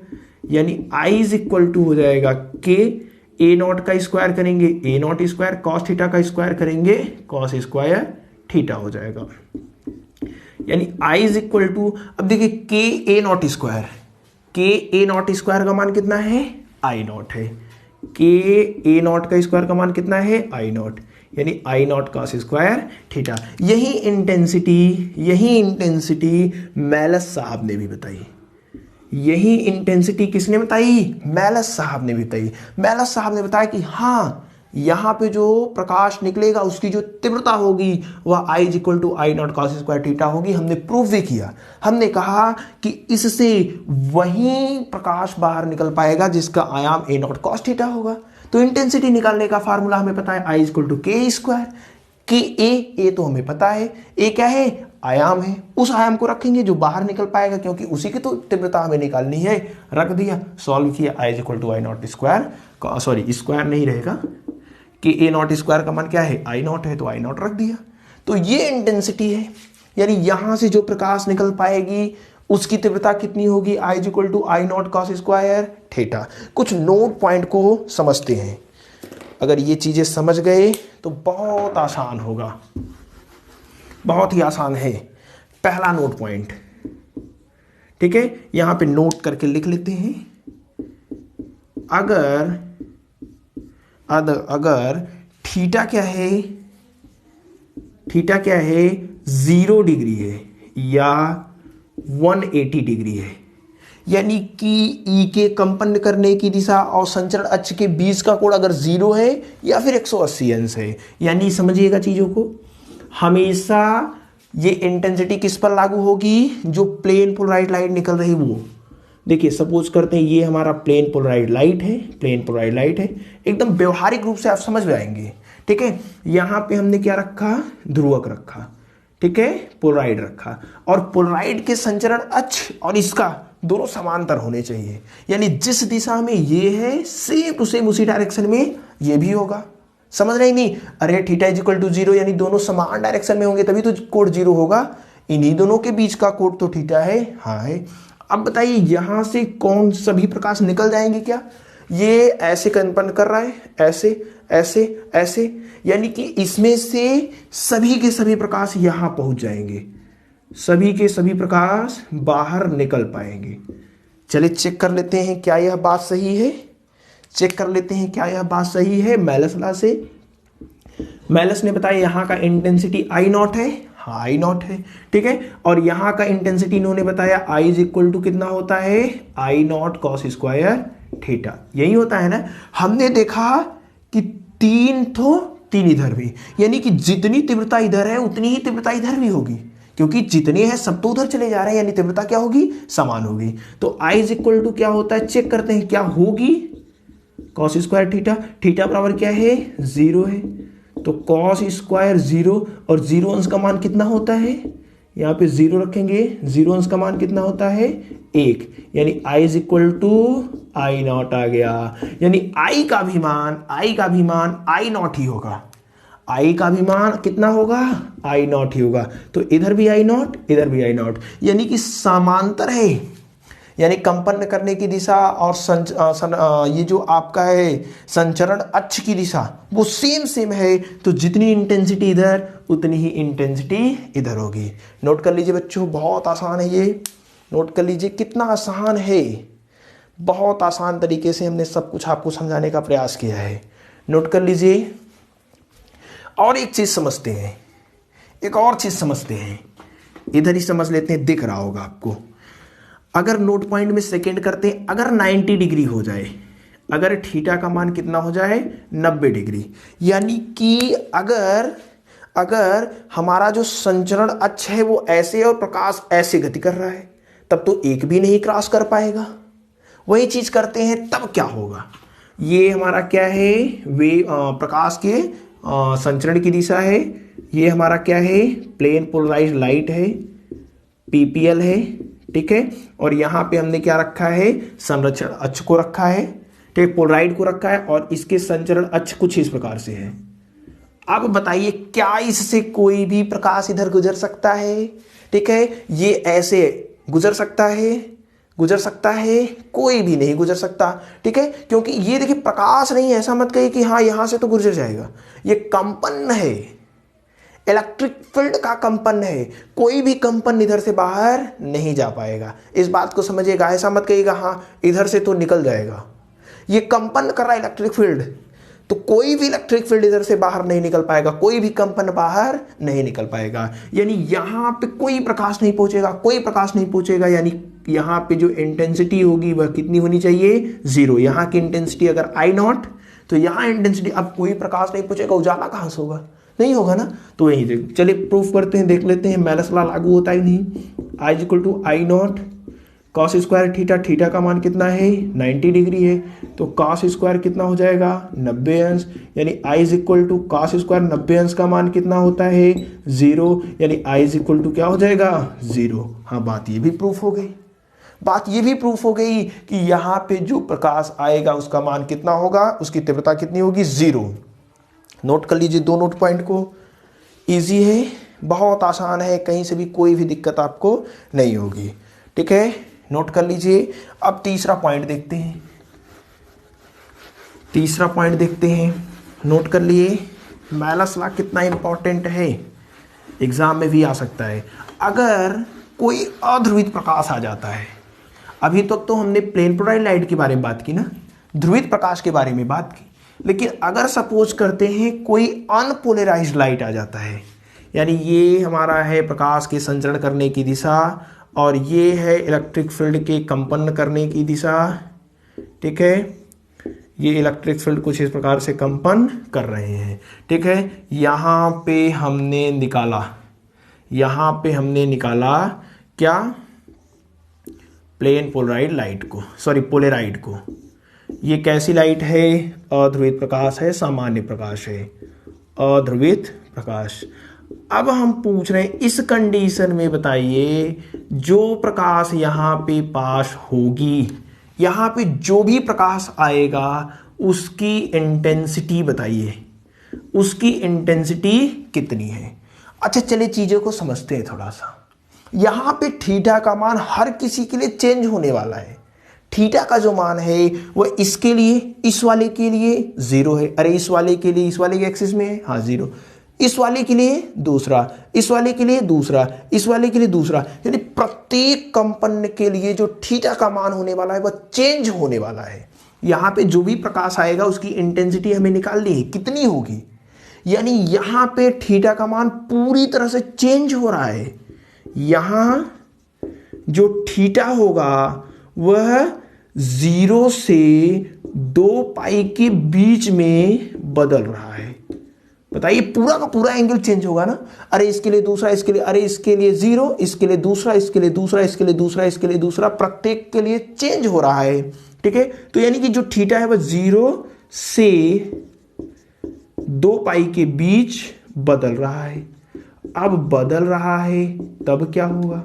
यानी I इज इक्वल टू हो जाएगा के ए नॉट का स्क्वायर करेंगे ए नॉट स्क्वायर, कॉस थीटा का स्क्वायर करेंगे कॉस स्क्वायर थीटा हो जाएगा, यानी I इज इक्वल टू, अब देखिए के ए नॉट स्क्वायर, के ए नॉट स्क्वायर का मान कितना है, आई नॉट है। के ए नॉट का स्क्वायर का मान कितना है, आई नॉट, यानी आई नॉट कॉस स्क्वायर थीटा। यही इंटेंसिटी मैलस साहब ने भी बताई। यही इंटेंसिटी किसने बताई, मैलस साहब ने बताई। मैलस साहब ने बताया कि हाँ, यहां पे जो प्रकाश निकलेगा उसकी जो तीव्रता होगी वह I is equal to I naught cos square theta होगी। हमने प्रूफ भी किया, हमने कहा कि इससे वही प्रकाश बाहर निकल पाएगा जिसका आयाम ए नॉट कॉस थीटा होगा। तो इंटेंसिटी निकालने का फार्मूला हमें पता है, I इज इक्वल टू के स्क्वायर। के ए तो हमें पता है, ए क्या है, आयाम है, उस आयाम को रखेंगे जो बाहर निकल पाएगा, क्योंकि उसी की तो तीव्रता हमें निकालनी है। रख दिया, सॉल्व किया, I is equal to I naught square, sorry square नहीं रहेगा, कि ए नॉट स्क्वायर का मान क्या है, आई नॉट है, तो आई नॉट रख दिया। तो ये इंटेंसिटी है, यानी यहां से जो प्रकाश निकल पाएगी उसकी तीव्रता कितनी होगी, I is equal to I naught cos square theta. कुछ नोट पॉइंट को समझते हैं, अगर ये चीजें समझ गए तो बहुत आसान होगा, बहुत ही आसान है। पहला नोट पॉइंट, ठीक है, यहां पे नोट करके लिख लेते हैं। अगर थीटा क्या है, थीटा क्या है, 0 डिग्री है या 180 डिग्री है, यानी कि ई के कंपन करने की दिशा और संचरण अक्ष के बीच का कोण अगर 0 है या फिर 180 अंश है, यानी समझिएगा चीजों को, हमेशा ये इंटेंसिटी किस पर लागू होगी, जो प्लेन पोलराइड लाइट निकल रही वो। देखिए सपोज करते हैं ये हमारा प्लेन पोलराइड लाइट है, प्लेन पोलराइड लाइट है, एकदम व्यवहारिक रूप से आप समझ जाएंगे। ठीक है, यहां पे हमने क्या रखा, ध्रुवक रखा, ठीक है, पोलराइड रखा, और पोलराइड के संचरण अक्ष और इसका दोनों समांतर होने चाहिए, यानी जिस दिशा में ये है सेम टू सेम उसी डायरेक्शन में ये भी होगा। समझ रहे नहीं? अरे थीटा इज इक्वल टू 0 यानी दोनों समान डायरेक्शन में होंगे तभी तो कोण 0 होगा। इन्हीं दोनों के बीच का कोण तो थीटा है। हाँ है। अब बताइए यहां से कौन सभी प्रकाश निकल जाएंगे क्या? ये ऐसे कंपन कर रहा है, ऐसे ऐसे ऐसे, यानी कि इसमें से सभी के सभी प्रकाश यहां पहुंच जाएंगे, सभी के सभी प्रकाश बाहर निकल पाएंगे। चलिए चेक कर लेते हैं क्या यह बात सही है। चेक कर लेते हैं क्या यह बात सही है मैलस लॉ से। मैलस ने बताया यहाँ का इंटेंसिटी आई नॉट है। हाँ आई नॉट है, ठीक है। और यहाँ का इंटेंसिटी इन्होंने बताया आई इज इक्वल टू कितना होता है, आई नॉट कॉस स्क्वायर थीटा, यही होता है ना। हमने देखा कि तीन इधर भी, यानी कि जितनी तीव्रता इधर है उतनी ही तीव्रता इधर भी होगी, क्योंकि जितने हैं सब तो उधर चले जा रहे हैं, यानी तीव्रता क्या होगी, समान होगी। तो आई इज इक्वल टू क्या होता है, चेक करते हैं क्या होगी, कॉस स्क्वायर थीटा। थीटा बराबर क्या है, 0 है। तो कॉस स्क्वायर 0 और 0 अंश का मान कितना होता है, यहाँ पे 0 रखेंगे, 0 अंश का मान कितना होता है 1, यानी I is equal to I naught आ गया। यानी आई का भी मान आई नॉट ही होगा, आई का भी मान कितना होगा, आई नॉट ही होगा। तो इधर भी आई नॉट, इधर भी आई नॉट, यानी कि समांतर है, यानी कंपन करने की दिशा और ये जो आपका है संचरण अक्ष की दिशा वो सेम है। तो जितनी इंटेंसिटी इधर उतनी ही इंटेंसिटी इधर होगी। नोट कर लीजिए बच्चों, बहुत आसान है ये, नोट कर लीजिए कितना आसान है। बहुत आसान तरीके से हमने सब कुछ आपको समझाने का प्रयास किया है। नोट कर लीजिए। और एक चीज समझते हैं, एक और चीज समझते हैं, इधर ही समझ लेते हैं, दिख रहा होगा आपको। अगर नोट पॉइंट में सेकेंड करते हैं, अगर 90 डिग्री हो जाए, अगर थीटा का मान कितना हो जाए 90 डिग्री, यानी कि अगर हमारा जो संचरण अक्ष है वो ऐसे और प्रकाश ऐसे गति कर रहा है, तब तो एक भी नहीं क्रॉस कर पाएगा। वही चीज करते हैं तब क्या होगा, ये हमारा क्या है, वे प्रकाश के संचरण की दिशा है। ये हमारा क्या है, प्लेन पोलराइज्ड लाइट है, पीपीएल है, ठीक है। और यहां पे हमने क्या रखा है, संरक्षण अक्ष को रखा है, ठीक, पोलराइड को रखा है, और इसके संचरण अक्ष कुछ इस प्रकार से है। अब बताइए क्या इससे कोई भी प्रकाश इधर गुजर सकता है, ठीक है, ये ऐसे गुजर सकता है, कोई भी नहीं गुजर सकता, ठीक है। क्योंकि ये देखिए प्रकाश नहीं है, ऐसा मत कहिए कि हाँ यहां से तो गुजर जाएगा, ये कंपन है, इलेक्ट्रिक फील्ड का कंपन है, कोई भी कंपन इधर से बाहर नहीं जा पाएगा। इस बात को समझिएगा, ऐसा मत कहिएगा हाँ इधर से तो निकल जाएगा, ये कंपन कर रहा है इलेक्ट्रिक फील्ड, तो कोई भी इलेक्ट्रिक फील्ड इधर से बाहर नहीं निकल पाएगा, कोई भी कंपन बाहर नहीं निकल पाएगा। यानी यहां पे कोई प्रकाश नहीं पहुंचेगा, यानी यहां पे जो इंटेंसिटी होगी वह कितनी होनी चाहिए, 0। यहां की इंटेंसिटी अगर आई नॉट, तो यहां इंटेंसिटी, अब कोई प्रकाश नहीं पहुंचेगा, उजाला कहां से होगा, नहीं होगा ना। तो यही चलिए प्रूफ करते हैं, देख लेते हैं। मैलस लॉ लागू होता ही नहीं। I is equal to I naught cos square theta, theta का मान कितना है 90 डिग्री है, तो कॉस स्क्वायर कितना हो जाएगा 90 अंश, यानी I is equal to cos square 90 अंश का मान कितना होता है 0, यानी आई इज इक्वल टू क्या हो जाएगा 0। हाँ बात ये भी प्रूफ हो गई कि यहाँ पे जो प्रकाश आएगा उसका मान कितना होगा, उसकी तीव्रता कितनी होगी 0। नोट कर लीजिए दो नोट पॉइंट को, इजी है, बहुत आसान है, कहीं से भी कोई भी दिक्कत आपको नहीं होगी, ठीक है। नोट कर लीजिए। अब तीसरा पॉइंट देखते हैं, नोट कर लिए। मैलस लॉ कितना इंपॉर्टेंट है, एग्जाम में भी आ सकता है। अगर कोई अध्रुवित प्रकाश आ जाता है, अभी तक तो हमने प्लेन पोलराइज्ड लाइट के बारे में बात की ना, ध्रुवित प्रकाश के बारे में बात की, लेकिन अगर सपोज करते हैं कोई अनपोलराइज्ड लाइट आ जाता है, यानी ये हमारा है प्रकाश के संचरण करने की दिशा और ये है इलेक्ट्रिक फील्ड के कंपन करने की दिशा, ठीक है। ये इलेक्ट्रिक फील्ड कुछ इस प्रकार से कंपन कर रहे हैं, ठीक है। यहाँ पे हमने निकाला क्या, प्लेन पोलराइज्ड लाइट को, सॉरी पोलराइड को। ये कैसी लाइट है, अध्रुवित प्रकाश है, सामान्य प्रकाश है, अध्रुवित प्रकाश। अब हम पूछ रहे हैं इस कंडीशन में बताइए जो प्रकाश यहाँ पे पास होगी, यहाँ पे जो भी प्रकाश आएगा उसकी इंटेंसिटी बताइए, उसकी इंटेंसिटी कितनी है। अच्छा चलिए चीजों को समझते हैं थोड़ा सा। यहां पे थीटा का मान हर किसी के लिए चेंज होने वाला है। थीटा का जो मान है वह इसके लिए, इस वाले के लिए 0 है। अरे इस वाले के लिए, इस वाले के एक्सिस में है, हाँ 0। इस वाले के लिए दूसरा, इस वाले के लिए दूसरा, इस वाले के लिए दूसरा, यानी प्रत्येक कंपन के लिए जो थीटा का मान होने वाला है वह चेंज होने वाला है। यहां पे जो भी प्रकाश आएगा उसकी इंटेंसिटी हमें निकालनी है, कितनी होगी। यानी यहां पे थीटा का मान पूरी तरह से चेंज हो रहा है। यहां जो थीटा होगा वह 0 से 2 पाई के बीच में बदल रहा है। बताइए पूरा का पूरा एंगल चेंज होगा ना। अरे इसके लिए दूसरा, इसके लिए, अरे इसके लिए 0, इसके लिए दूसरा, इसके लिए दूसरा, इसके लिए दूसरा, इसके लिए दूसरा, प्रत्येक के लिए चेंज हो रहा है। ठीक है, तो यानी कि जो थीटा है वह 0 से 2 पाई के बीच बदल रहा है। अब बदल रहा है तब क्या होगा,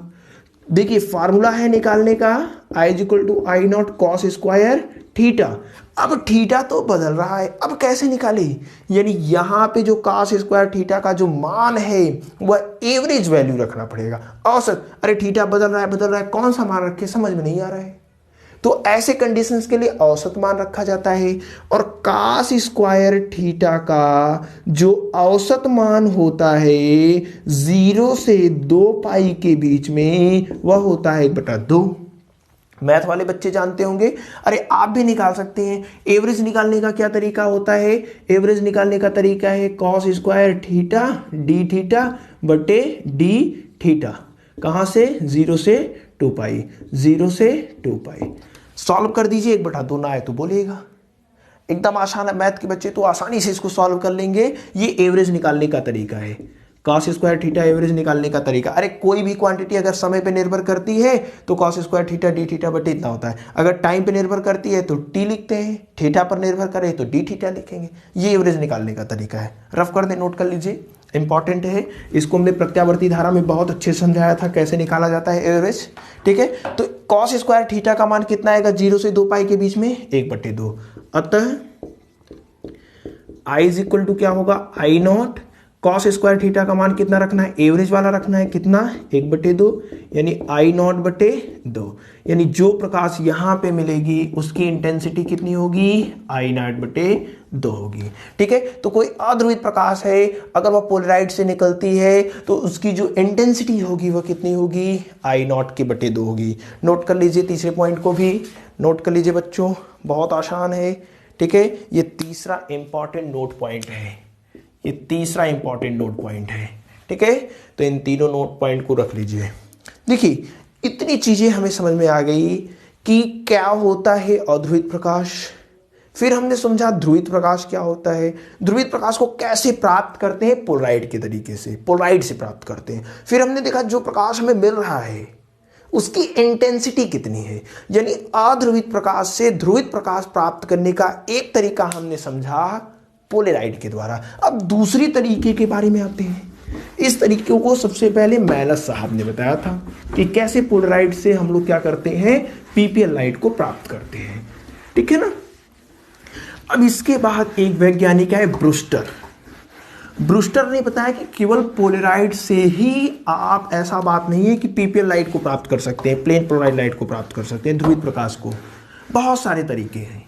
देखिए फार्मूला है निकालने का I = I0 cos square theta. अब थीटा तो बदल रहा है, अब कैसे निकाले, यानी यहां पे जो cos स्क्वायर थीटा का जो मान है वह एवरेज वैल्यू रखना पड़ेगा, औसत। अरे थीटा बदल रहा है, कौन सा मान रखे समझ में नहीं आ रहा है। तो ऐसे कंडीशंस के लिए औसत मान रखा जाता है, और cos स्क्वायर थीटा का जो औसत मान होता है 0 से 2 पाई के बीच में वह होता है 1/2। मैथ वाले बच्चे जानते होंगे, अरे आप भी निकाल सकते हैं। एवरेज निकालने का क्या तरीका होता है, एवरेज निकालने का तरीका है cos square theta D theta बटे डी थीटा। कहां से, 0 से 2 पाई, 0 से 2 पाई। सॉल्व कर दीजिए, 1/2 ना आए तो बोलिएगा। एकदम आसान है, मैथ के बच्चे तो आसानी से इसको सॉल्व कर लेंगे। ये एवरेज निकालने का तरीका है, cos स्क्वायर थीटा एवरेज निकालने का तरीका। अरे कोई भी क्वांटिटी अगर समय पे निर्भर करती है तो cos square theta D theta बटे इतना होता है। अगर टाइम पे निर्भर करती है तो t लिखते हैं, थीटा पर निर्भर करे तो डी थीटा लिखेंगे। ये एवरेज निकालने का तरीका है। रफ कर दे, नोट कर लीजिए, इंपॉर्टेंट है। इसको हमने प्रत्यावर्ती धारा में बहुत अच्छे से समझाया था कैसे निकाला जाता है एवरेज। ठीक है, तो cos स्क्वायर थीटा का मान कितना आएगा 0 से 2 पाई के बीच में 1/2। अतः I = क्या होगा, I0 cos स्क्वायर थीटा का मान कितना रखना है, एवरेज वाला रखना है, कितना 1/2, यानी I0/2। यानी जो प्रकाश यहां पे मिलेगी उसकी इंटेंसिटी कितनी होगी, I0/2 होगी। ठीक है, तो कोई अध्रुवित प्रकाश है, अगर वह पोलराइड से निकलती है तो उसकी जो इंटेंसिटी होगी वह कितनी होगी, I0/2 होगी। नोट कर लीजिए, तीसरे पॉइंट को भी नोट कर लीजिए बच्चों, बहुत आसान है। ठीक है, ये तीसरा इंपॉर्टेंट नोट पॉइंट है, ये तीसरा इंपॉर्टेंट नोट पॉइंट है। ठीक है, तो इन तीनों नोट पॉइंट को रख लीजिए। देखिए इतनी चीजें हमें समझ में आ गई कि क्या होता है अध्रुवित प्रकाश। फिर हमने समझा ध्रुवित प्रकाश क्या होता है, ध्रुवित प्रकाश को कैसे प्राप्त करते हैं, पोलराइड के तरीके से, पोलराइड से प्राप्त करते हैं। फिर हमने देखा जो प्रकाश हमें मिल रहा है उसकी इंटेंसिटी कितनी है, यानी अध्रुवित प्रकाश से ध्रुवित प्रकाश प्राप्त करने का एक तरीका हमने समझा पोलराइड के द्वारा। अब दूसरी तरीके के बारे में आते हैं। इस तरीके को सबसे पहले मैलस साहब ने बताया था कि कैसे पोलराइड से हम लोग क्या करते हैं, पीपीएल लाइट को प्राप्त करते हैं। ठीक है ना। अब इसके बाद एक वैज्ञानिक है ब्रूस्टर। ब्रूस्टर ने बताया कि केवल पोलराइड से ही आप, ऐसा बात नहीं है कि पीपीएल लाइट को प्राप्त कर सकते हैं, प्लेन पोलराइड लाइट को प्राप्त कर सकते हैं, ध्रुवित प्रकाश को। बहुत सारे तरीके हैं।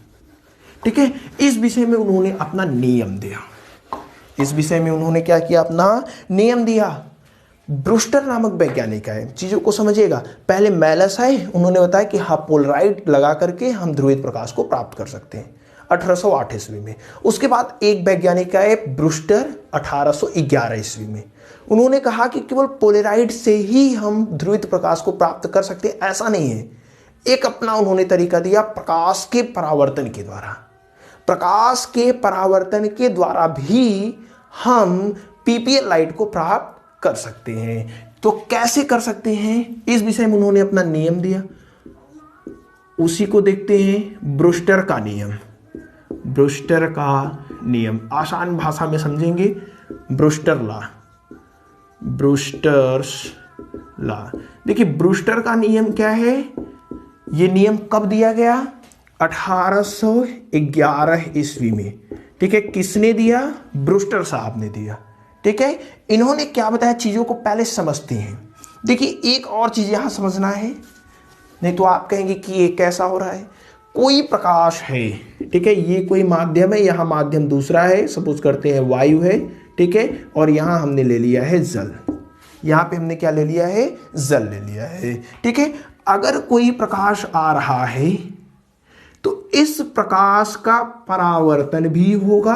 ठीक है, इस विषय में उन्होंने अपना नियम दिया। इस विषय में उन्होंने क्या किया, अपना नियम दिया। ब्रूस्टर नामक वैज्ञानिक है, चीजों को समझिएगा। पहले मैलस है, उन्होंने बताया कि हाँ पोलराइड लगा करके हम ध्रुवित प्रकाश को प्राप्त कर सकते हैं 1808 ईस्वी में। उसके बाद एक वैज्ञानिक है ब्रूस्टर 1811 ईस्वी में। उन्होंने कहा कि केवल पोलराइड से ही हम ध्रुवित प्रकाश को प्राप्त कर सकते हैं, ऐसा नहीं है। एक अपना उन्होंने तरीका दिया प्रकाश के परावर्तन के द्वारा। प्रकाश के परावर्तन के द्वारा भी हम पीपीएल लाइट को प्राप्त कर सकते हैं। तो कैसे कर सकते हैं, इस विषय में उन्होंने अपना नियम दिया। उसी को देखते हैं, ब्रूस्टर का नियम। ब्रूस्टर का नियम आसान भाषा में समझेंगे, ब्रूस्टर लॉ, ब्रूस्टर्स लॉ। देखिए ब्रूस्टर का नियम क्या है, ये नियम कब दिया गया, 1811 ईस्वी में। ठीक है, किसने दिया? ब्रूस्टर साहब ने दिया। ठीक है, इन्होंने क्या बताया, चीजों को पहले समझते हैं। देखिए एक और चीज यहां समझना है, नहीं तो आप कहेंगे कि ये कैसा हो रहा है। कोई प्रकाश है, ठीक है, ये कोई माध्यम है, यहां माध्यम दूसरा है, सपोज करते हैं वायु है, ठीक है, और यहां हमने ले लिया है जल। यहां पे हमने क्या ले लिया है? जल ले लिया है। ठीक है, अगर कोई प्रकाश आ रहा है तो इस प्रकाश का परावर्तन भी होगा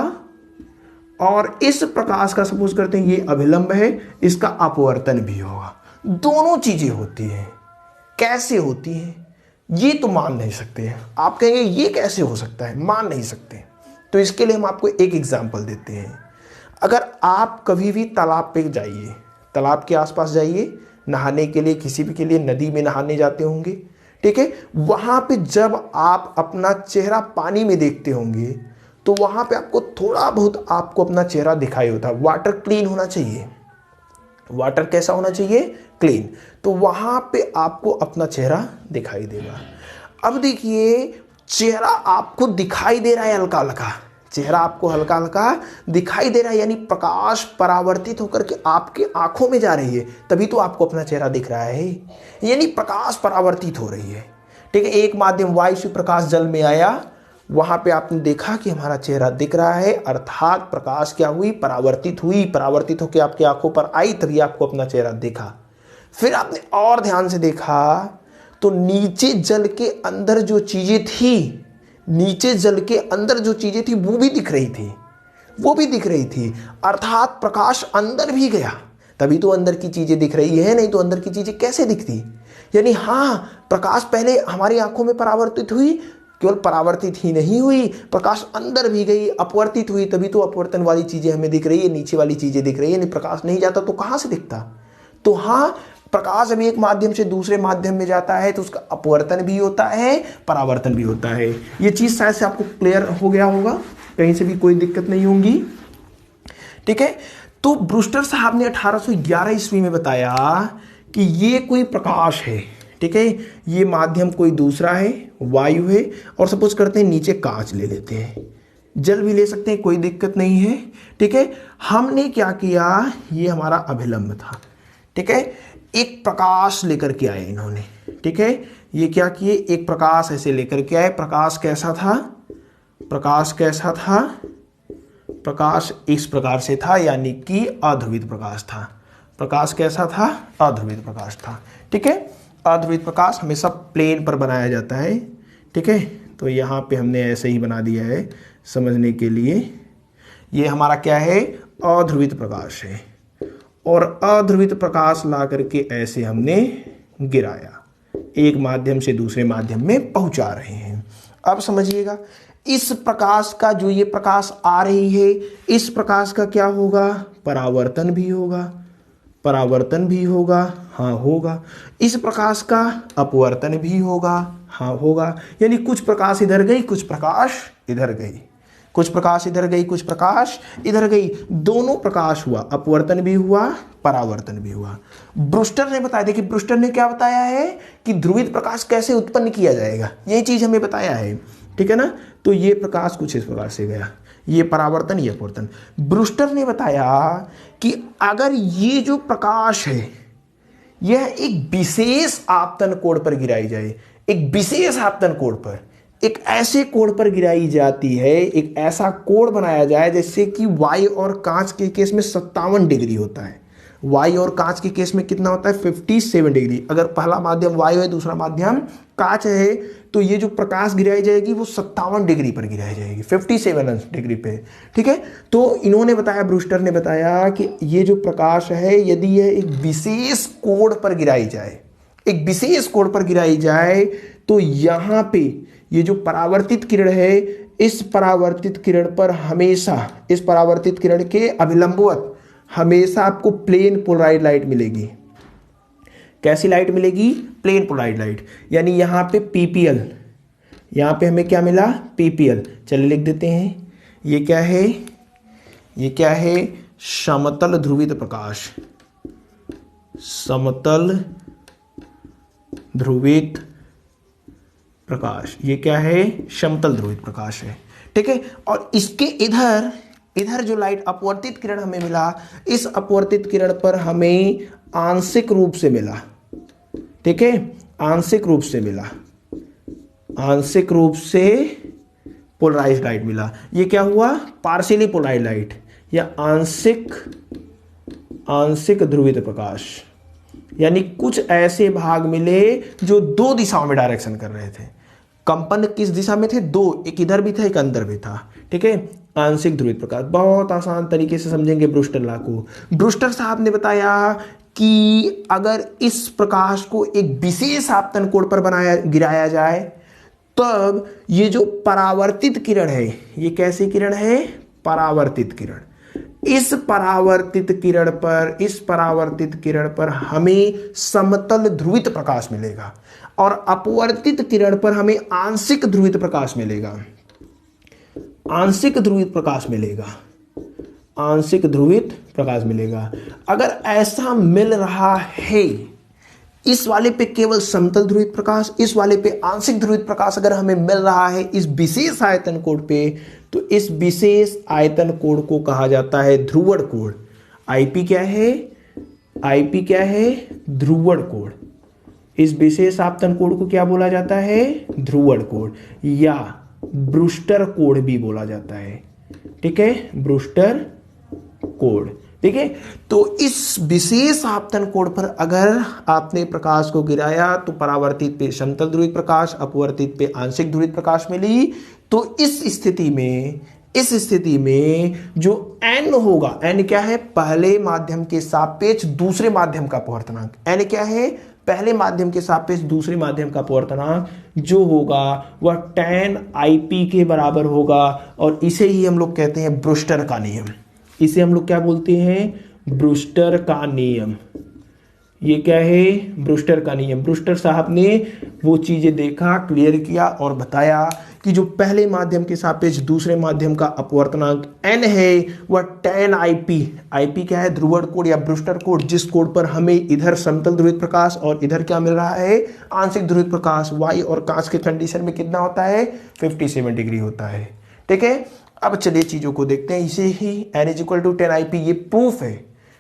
और इस प्रकाश का, सपोज करते हैं ये अभिलंब है, इसका अपवर्तन भी होगा। दोनों चीजें होती हैं। कैसे होती हैं ये तो मान नहीं सकते हैं। आप कहेंगे ये कैसे हो सकता है, मान नहीं सकते। तो इसके लिए हम आपको एक एग्जांपल देते हैं। अगर आप कभी भी तालाब पे जाइए, तालाब के आसपास जाइए नहाने के लिए, किसी भी के लिए नदी में नहाने जाते होंगे, ठीक है, वहां पे जब आप अपना चेहरा पानी में देखते होंगे तो वहां पे आपको थोड़ा बहुत आपको अपना चेहरा दिखाई होता है। वाटर क्लीन होना चाहिए। वाटर कैसा होना चाहिए? क्लीन। तो वहां पे आपको अपना चेहरा दिखाई देगा। अब देखिए चेहरा आपको दिखाई दे रहा है हल्का हल्का, चेहरा आपको हल्का हल्का दिखाई दे रहा है, यानी प्रकाश परावर्तित होकर के आपके आंखों में जा रही है, तभी तो आपको अपना चेहरा दिख रहा है, यानी प्रकाश परावर्तित हो रही है। ठीक है, एक माध्यम वायु से प्रकाश जल में आया, वहां पे आपने देखा कि हमारा चेहरा दिख रहा है, अर्थात प्रकाश क्या हुई? परावर्तित हुई। परावर्तित होकर आपकी आंखों पर आई, तभी आपको अपना चेहरा दिखा। फिर आपने और ध्यान से देखा तो नीचे जल के अंदर जो चीजें थी, नीचे जल के अंदर जो चीजें थी वो भी दिख रही थी, वो भी दिख रही थी, अर्थात प्रकाश अंदर भी गया, तभी तो अंदर की चीजें दिख रही है, नहीं तो अंदर की चीजें कैसे दिखती? यानी हाँ, प्रकाश पहले हमारी आंखों में परावर्तित हुई, केवल परावर्तित ही नहीं हुई, प्रकाश अंदर भी गई, अपवर्तित हुई, तभी तो अपवर्तन वाली चीजें हमें दिख रही है, नीचे वाली चीजें दिख रही है। प्रकाश नहीं जाता तो कहां से दिखता? तो हाँ, प्रकाश अभी एक माध्यम से दूसरे माध्यम में जाता है तो उसका अपवर्तन भी होता है, परावर्तन भी होता है। ये चीज शायद से आपको क्लियर हो गया होगा, कहीं से भी कोई दिक्कत नहीं होगी। ठीक है, तो ब्रूस्टर साहब ने 1811 ईस्वी में बताया कि ये कोई प्रकाश है। ठीक है, ये माध्यम कोई दूसरा है, वायु है, और सपोज करते हैं नीचे कांच ले लेते हैं, जल भी ले सकते हैं, कोई दिक्कत नहीं है। ठीक है, हमने क्या किया, ये हमारा अभिलंब था। ठीक है, एक प्रकाश लेकर के आए इन्होंने। ठीक है, ये क्या किए, एक प्रकाश ऐसे लेकर के आए। प्रकाश कैसा था? प्रकाश कैसा था? प्रकाश इस प्रकार से था, यानी कि अध्रुवित प्रकाश था। प्रकाश कैसा था? अध्रुवित प्रकाश था। ठीक है, अध्रुवित प्रकाश हमेशा प्लेन पर बनाया जाता है। ठीक है, तो यहाँ पे हमने ऐसे ही बना दिया है समझने के लिए। ये हमारा क्या है? अध्रुवित प्रकाश है, और अध्रुवित प्रकाश ला करके ऐसे हमने गिराया, एक माध्यम से दूसरे माध्यम में पहुंचा रहे हैं। अब समझिएगा, इस प्रकाश का, जो ये प्रकाश आ रही है, इस प्रकाश का क्या होगा? परावर्तन भी होगा। परावर्तन भी होगा, हाँ होगा। इस प्रकाश का अपवर्तन भी होगा, हाँ होगा। यानी कुछ प्रकाश इधर गई, कुछ प्रकाश इधर गई, कुछ प्रकाश इधर गई, कुछ प्रकाश इधर गई, दोनों प्रकाश हुआ, अपवर्तन भी हुआ, परावर्तन भी हुआ। ब्रूस्टर ने बताया, देखिए ब्रूस्टर ने क्या बताया है कि ध्रुवित प्रकाश कैसे उत्पन्न किया जाएगा, यही चीज हमें बताया है। ठीक है ना, तो ये प्रकाश कुछ इस प्रकार से गया, ये परावर्तन, ये अपवर्तन। ब्रूस्टर ने बताया कि अगर ये जो प्रकाश है यह एक विशेष आपतन कोण पर गिराई जाए, एक विशेष आपतन कोण पर, एक ऐसे कोण पर गिराई जाती है, एक ऐसा कोण बनाया जाए जैसे कि वायु और कांच के केस में 57 डिग्री होता है। वायु और कांच के केस में कितना होता है? 57 डिग्री। अगर पहला माध्यम वायु है, दूसरा माध्यम कांच है, तो ये जो प्रकाश गिराई जाएगी वो 57 डिग्री पर गिराई जाएगी, 57 डिग्री पे। ठीक है, तो इन्होंने बताया, ब्रूस्टर ने बताया कि ये जो प्रकाश है, यदि यह एक विशेष कोण पर गिराई जाए, एक विशेष कोण पर गिराई जाए, तो यहाँ पे ये जो परावर्तित किरण है, इस परावर्तित किरण पर हमेशा, इस परावर्तित किरण के अभिलंबवत हमेशा आपको प्लेन पोलराइड लाइट मिलेगी। कैसी लाइट मिलेगी? Plane polarised light. यानी यहाँ पे पीपीएल, यहाँ पे हमें क्या मिला? पीपीएल। चलिए लिख देते हैं, ये क्या है? ये क्या है? समतल ध्रुवित प्रकाश। समतल ध्रुवित प्रकाश, ये क्या है? समतल ध्रुवित प्रकाश है। ठीक है। और इसके इधर इधर जो लाइट अपवर्तित किरण हमें मिला, इस अपवर्तित किरण पर हमें आंशिक रूप से मिला, ठीक है, आंशिक रूप से मिला, आंशिक रूप से पोलराइज्ड लाइट मिला। ये क्या हुआ? पार्शियली पोलराइज्ड लाइट या आंशिक ध्रुवित प्रकाश। यानी कुछ ऐसे भाग मिले जो दो दिशाओं में डायरेक्शन कर रहे थे। कंपन किस दिशा में थे? दो, एक इधर भी था एक अंदर भी था, ठीक है। आंशिक ध्रुवित प्रकाश बहुत आसान तरीके से समझेंगे ब्रूस्टर लॉ को। ब्रूस्टर साहब ने बताया कि अगर इस प्रकाश को एक विशेष आपतन कोण पर गिराया जाए, तब ये जो परावर्तित किरण है, ये कैसी किरण है? परावर्तित किरण। इस परावर्तित किरण पर हमें समतल ध्रुवित प्रकाश मिलेगा और अपवर्तित किरण पर हमें आंशिक ध्रुवित प्रकाश मिलेगा, आंशिक ध्रुवित प्रकाश मिलेगा, आंशिक ध्रुवित प्रकाश मिलेगा। अगर ऐसा मिल रहा है, इस वाले पे केवल समतल ध्रुवित प्रकाश, इस वाले पे आंशिक ध्रुवित प्रकाश अगर हमें मिल रहा है इस विशेष आयतन कोण पे, तो इस विशेष आयतन कोण को कहा जाता है ध्रुवण कोण। आईपी क्या है? आईपी क्या है? ध्रुवण कोण। इस विशेष आपतन कोण को क्या बोला जाता है? ध्रुवण कोण या ब्रूस्टर कोण भी बोला जाता है, ठीक है, ब्रूस्टर कोण। ठीक है, तो इस विशेष आपतन कोण पर अगर आपने प्रकाश को गिराया तो परावर्तित पे समतल ध्रुवित प्रकाश, अपवर्तित पे आंशिक ध्रुवित प्रकाश मिली। तो इस स्थिति में जो n होगा, n क्या है? पहले माध्यम के सापेक्ष दूसरे माध्यम का अपवर्तनांक। n क्या है? पहले माध्यम के सापेक्ष दूसरे माध्यम का अपवर्तनांक जो होगा वह tan IP के बराबर होगा। और इसे ही हम लोग कहते हैं ब्रूस्टर का नियम। इसे हम लोग क्या बोलते हैं? ब्रूस्टर का नियम। ये क्या है? ब्रूस्टर का नियम। ब्रूस्टर साहब ने वो चीजें देखा, क्लियर किया और बताया कि जो पहले माध्यम के सापेक्ष दूसरे माध्यम का अपवर्तनांक n है वह tan IP। IP क्या है? ध्रुवण कोण या ब्रूस्टर कोण, जिस कोण पर हमें इधर समतल ध्रुवित प्रकाश और इधर क्या मिल रहा है? आंशिक ध्रुवित प्रकाश। वायु और कांच के कंडीशन में कितना होता है? 57 डिग्री होता है। ठीक है, अब चलिए चीजों को देखते हैं। इसे ही n = tan IP, ये प्रूफ है,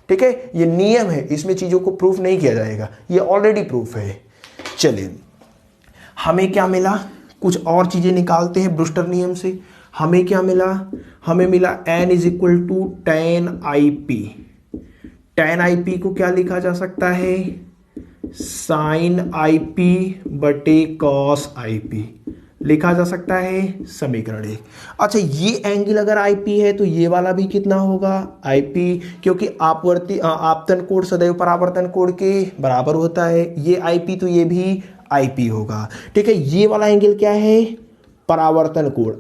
ठीक है, ये नियम है, इसमें चीजों को प्रूफ नहीं किया जाएगा, ये ऑलरेडी प्रूफ है। चलिए हमें क्या मिला? कुछ और चीजें निकालते हैं ब्रूस्टर नियम से। हमें क्या मिला? हमें मिला n = tan IP। tan IP को क्या लिखा जा सकता है? sin IP बटे cos IP लिखा जा सकता है, समीकरण 1। अच्छा, ये एंगल अगर IP है तो ये वाला भी कितना होगा? IP, क्योंकि आपतन कोण सदैव परावर्तन कोण के बराबर होता है। ये IP तो ये भी IP होगा। ठीक है, ये वाला एंगल क्या है? परावर्तन कोण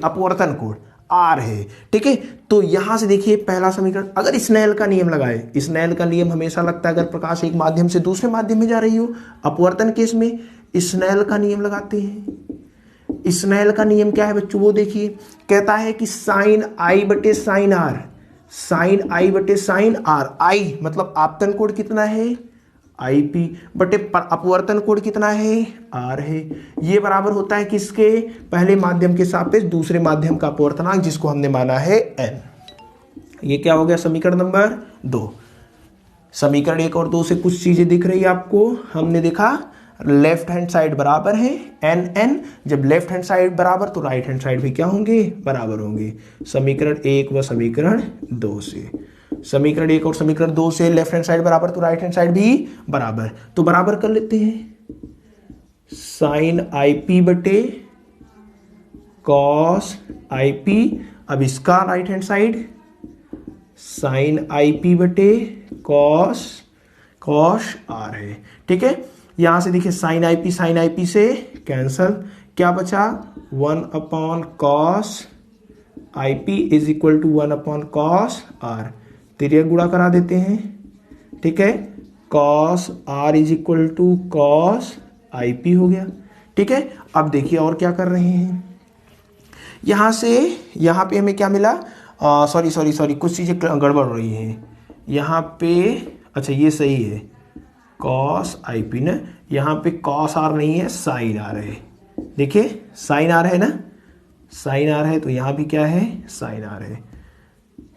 अपवर्तन कोण R है। ठीक है, तो यहां से देखिए पहला समीकरण, अगर स्नेल का नियम लगाए, स्नेल का नियम हमेशा लगता है अगर प्रकाश एक माध्यम से दूसरे माध्यम में जा रही हो, अपवर्तन केस में स्नेल का नियम लगाते हैं। स्नेल का नियम क्या है बच्चों? वो देखिए, कहता है कि sin I बटे sin R, sin I बटे sin R। I मतलब आपतन कोण कितना है? IP बटे अपवर्तन कोण कितना है? R है। ये बराबर होता है किसके? पहले माध्यम के सापेक्ष दूसरे माध्यम का अपवर्तनांक, जिसको हमने माना है n। ये क्या हो गया? समीकरण नंबर 2। समीकरण 1 और 2 से कुछ चीजें दिख रही है आपको। हमने देखा लेफ्ट हैंड साइड बराबर है n। जब लेफ्ट हैंड साइड बराबर तो राइट हैंड साइड भी क्या होंगे? बराबर होंगे। समीकरण 1 व समीकरण 2 से, समीकरण 1 और समीकरण 2 से लेफ्ट हैंड साइड बराबर तो राइट हैंड साइड भी बराबर, तो बराबर कर लेते हैं। sin IP बटे cos IP। अब इसका right hand side sin IP बटे cos R है। ठीक है, यहां से देखिए sin IP से कैंसल, क्या बचा? 1/cos IP = 1/cos R। तिर्यक गुणा करा देते हैं। ठीक है, cos R = cos IP हो गया। ठीक है, अब देखिए और क्या कर रहे हैं। यहां पे हमें क्या मिला? सॉरी, कुछ चीजें गड़बड़ हो रही हैं यहाँ पे। अच्छा, ये सही है cos IP ना, यहाँ पे cos R नहीं है, sin R है। देखिए sin R है ना, साइन आर है तो यहाँ भी क्या है, साइन आर है।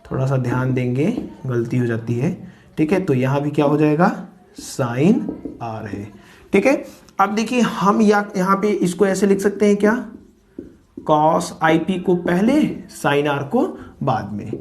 थोड़ा सा ध्यान देंगे, गलती हो जाती है, ठीक है। तो यहाँ भी क्या हो जाएगा, साइन आर है, ठीक है। अब देखिए हम यहाँ पे इसको ऐसे लिख सकते हैं क्या, कॉस आई पी को पहले, साइन आर को बाद में,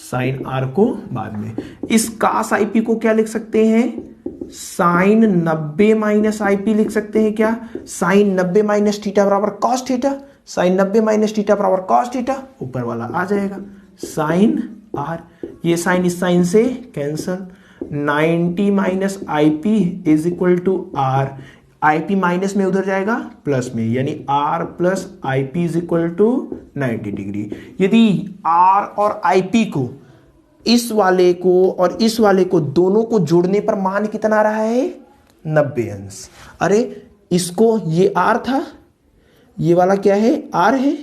साइन आर को बाद में। इस कॉस आई पी को क्या लिख सकते हैं, साइन 90 माइनस आई पी लिख सकते हैं क्या, साइन 90 माइनस थीटा बराबर cos theta, sine 90 minus theta बराबर कॉस थीटा, ऊपर वाला आ जाएगा साइन आर। ये साइन इस साइन से cancel, 90 minus I P is equal to R, I P minus में उधर जाएगा प्लस में, यानी R plus I P is equal to 90 degree. यदि आर और आई पी को, इस वाले को और इस वाले को, दोनों को जोड़ने पर मान कितना आ रहा है, 90 अंश। अरे इसको, ये आर था, ये वाला क्या है, आर है,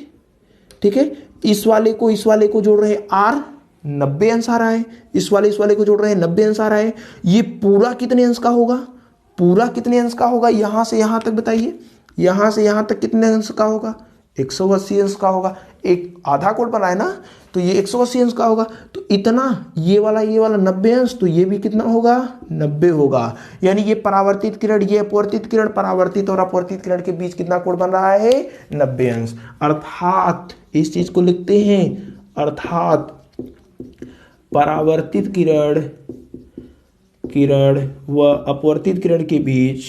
ठीक है। इस वाले को जोड़ रहे हैं, आर 90 अंश आ रहा है, इस वाले को जोड़ रहे हैं, 90 अंश आ रहा है। ये पूरा कितने अंश का होगा, पूरा कितने अंश का होगा, यहां से यहां तक बताइए, यहां से यहां तक कितने अंश का होगा, 180 अंश का होगा। एक आधा कोण बना है ना, तो ये 180 अंश का होगा। तो इतना, ये वाला 90 अंश, तो ये भी कितना होगा, 90 होगा। यानी ये परावर्तित किरण, ये अपवर्तित किरण, परावर्तित और अपवर्तित किरण के बीच कितना कोण बन रहा है, 90 अंश। अर्थात इस चीज को लिखते हैं, अर्थात परावर्तित किरण व अपवर्तित किरण के बीच,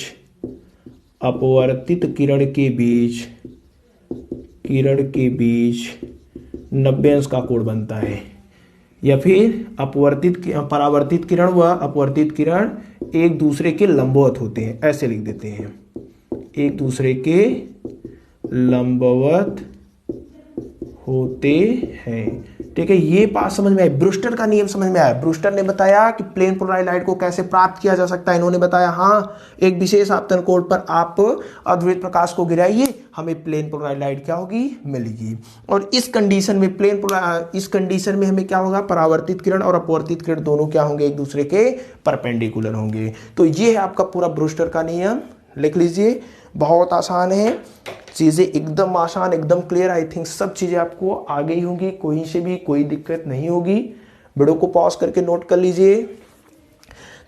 अपवर्तित किरण के बीच 90 अंश का कोण बनता है। या फिर परावर्तित किरण व अपवर्तित किरण एक दूसरे के लंबवत होते हैं, ऐसे लिख देते हैं, एक दूसरे के लंबवत होते हैं, ठीक है। ये बात समझ में आई, ब्रूस्टर का नियम समझ में आया। ब्रूस्टर ने बताया कि प्लेन पोलराइज्ड लाइट को कैसे प्राप्त किया जा सकता है। इन्होंने बताया हाँ, एक विशेष आपतन कोण पर आप अद्वित प्रकाश को गिराइए, हमें प्लेन पोलराइज्ड लाइट क्या होगी, मिलेगी। और इस कंडीशन में हमें क्या होगा, परावर्तित किरण और अपवर्तित किरण दोनों क्या होंगे, एक दूसरे के परपेंडिकुलर होंगे। तो ये है आपका पूरा ब्रूस्टर का नियम, लिख लीजिए। बहुत आसान है, चीज़ें एकदम आसान, एकदम क्लियर। आई थिंक सब चीज़ें आपको आ गई होंगी, कोई से भी कोई दिक्कत नहीं होगी। वीडियो को पॉज करके नोट कर लीजिए।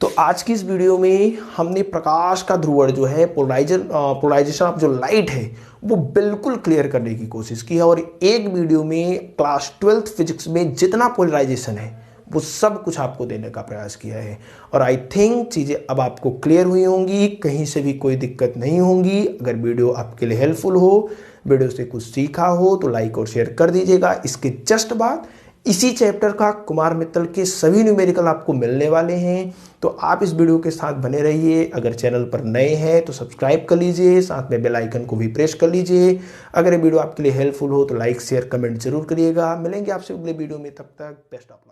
तो आज की इस वीडियो में हमने प्रकाश का ध्रुवण जो है, पोलराइजेशन ऑफ जो लाइट है, वो बिल्कुल क्लियर करने की कोशिश की है। और एक वीडियो में क्लास 12th फिजिक्स में जितना पोलराइजेशन है वो सब कुछ आपको देने का प्रयास किया है। और आई थिंक चीज़ें अब आपको क्लियर हुई होंगी, कहीं से भी कोई दिक्कत नहीं होंगी। अगर वीडियो आपके लिए हेल्पफुल हो, वीडियो से कुछ सीखा हो, तो लाइक और शेयर कर दीजिएगा। इसके जस्ट बाद इसी चैप्टर का कुमार मित्तल के सभी न्यूमेरिकल आपको मिलने वाले हैं, तो आप इस वीडियो के साथ बने रहिए। अगर चैनल पर नए हैं तो सब्सक्राइब कर लीजिए, साथ में बेल आइकन को भी प्रेस कर लीजिए। अगर ये वीडियो आपके लिए हेल्पफुल हो तो लाइक शेयर कमेंट जरूर करिएगा। मिलेंगे आपसे अगले वीडियो में, तब तक बेस्ट ऑफ लक।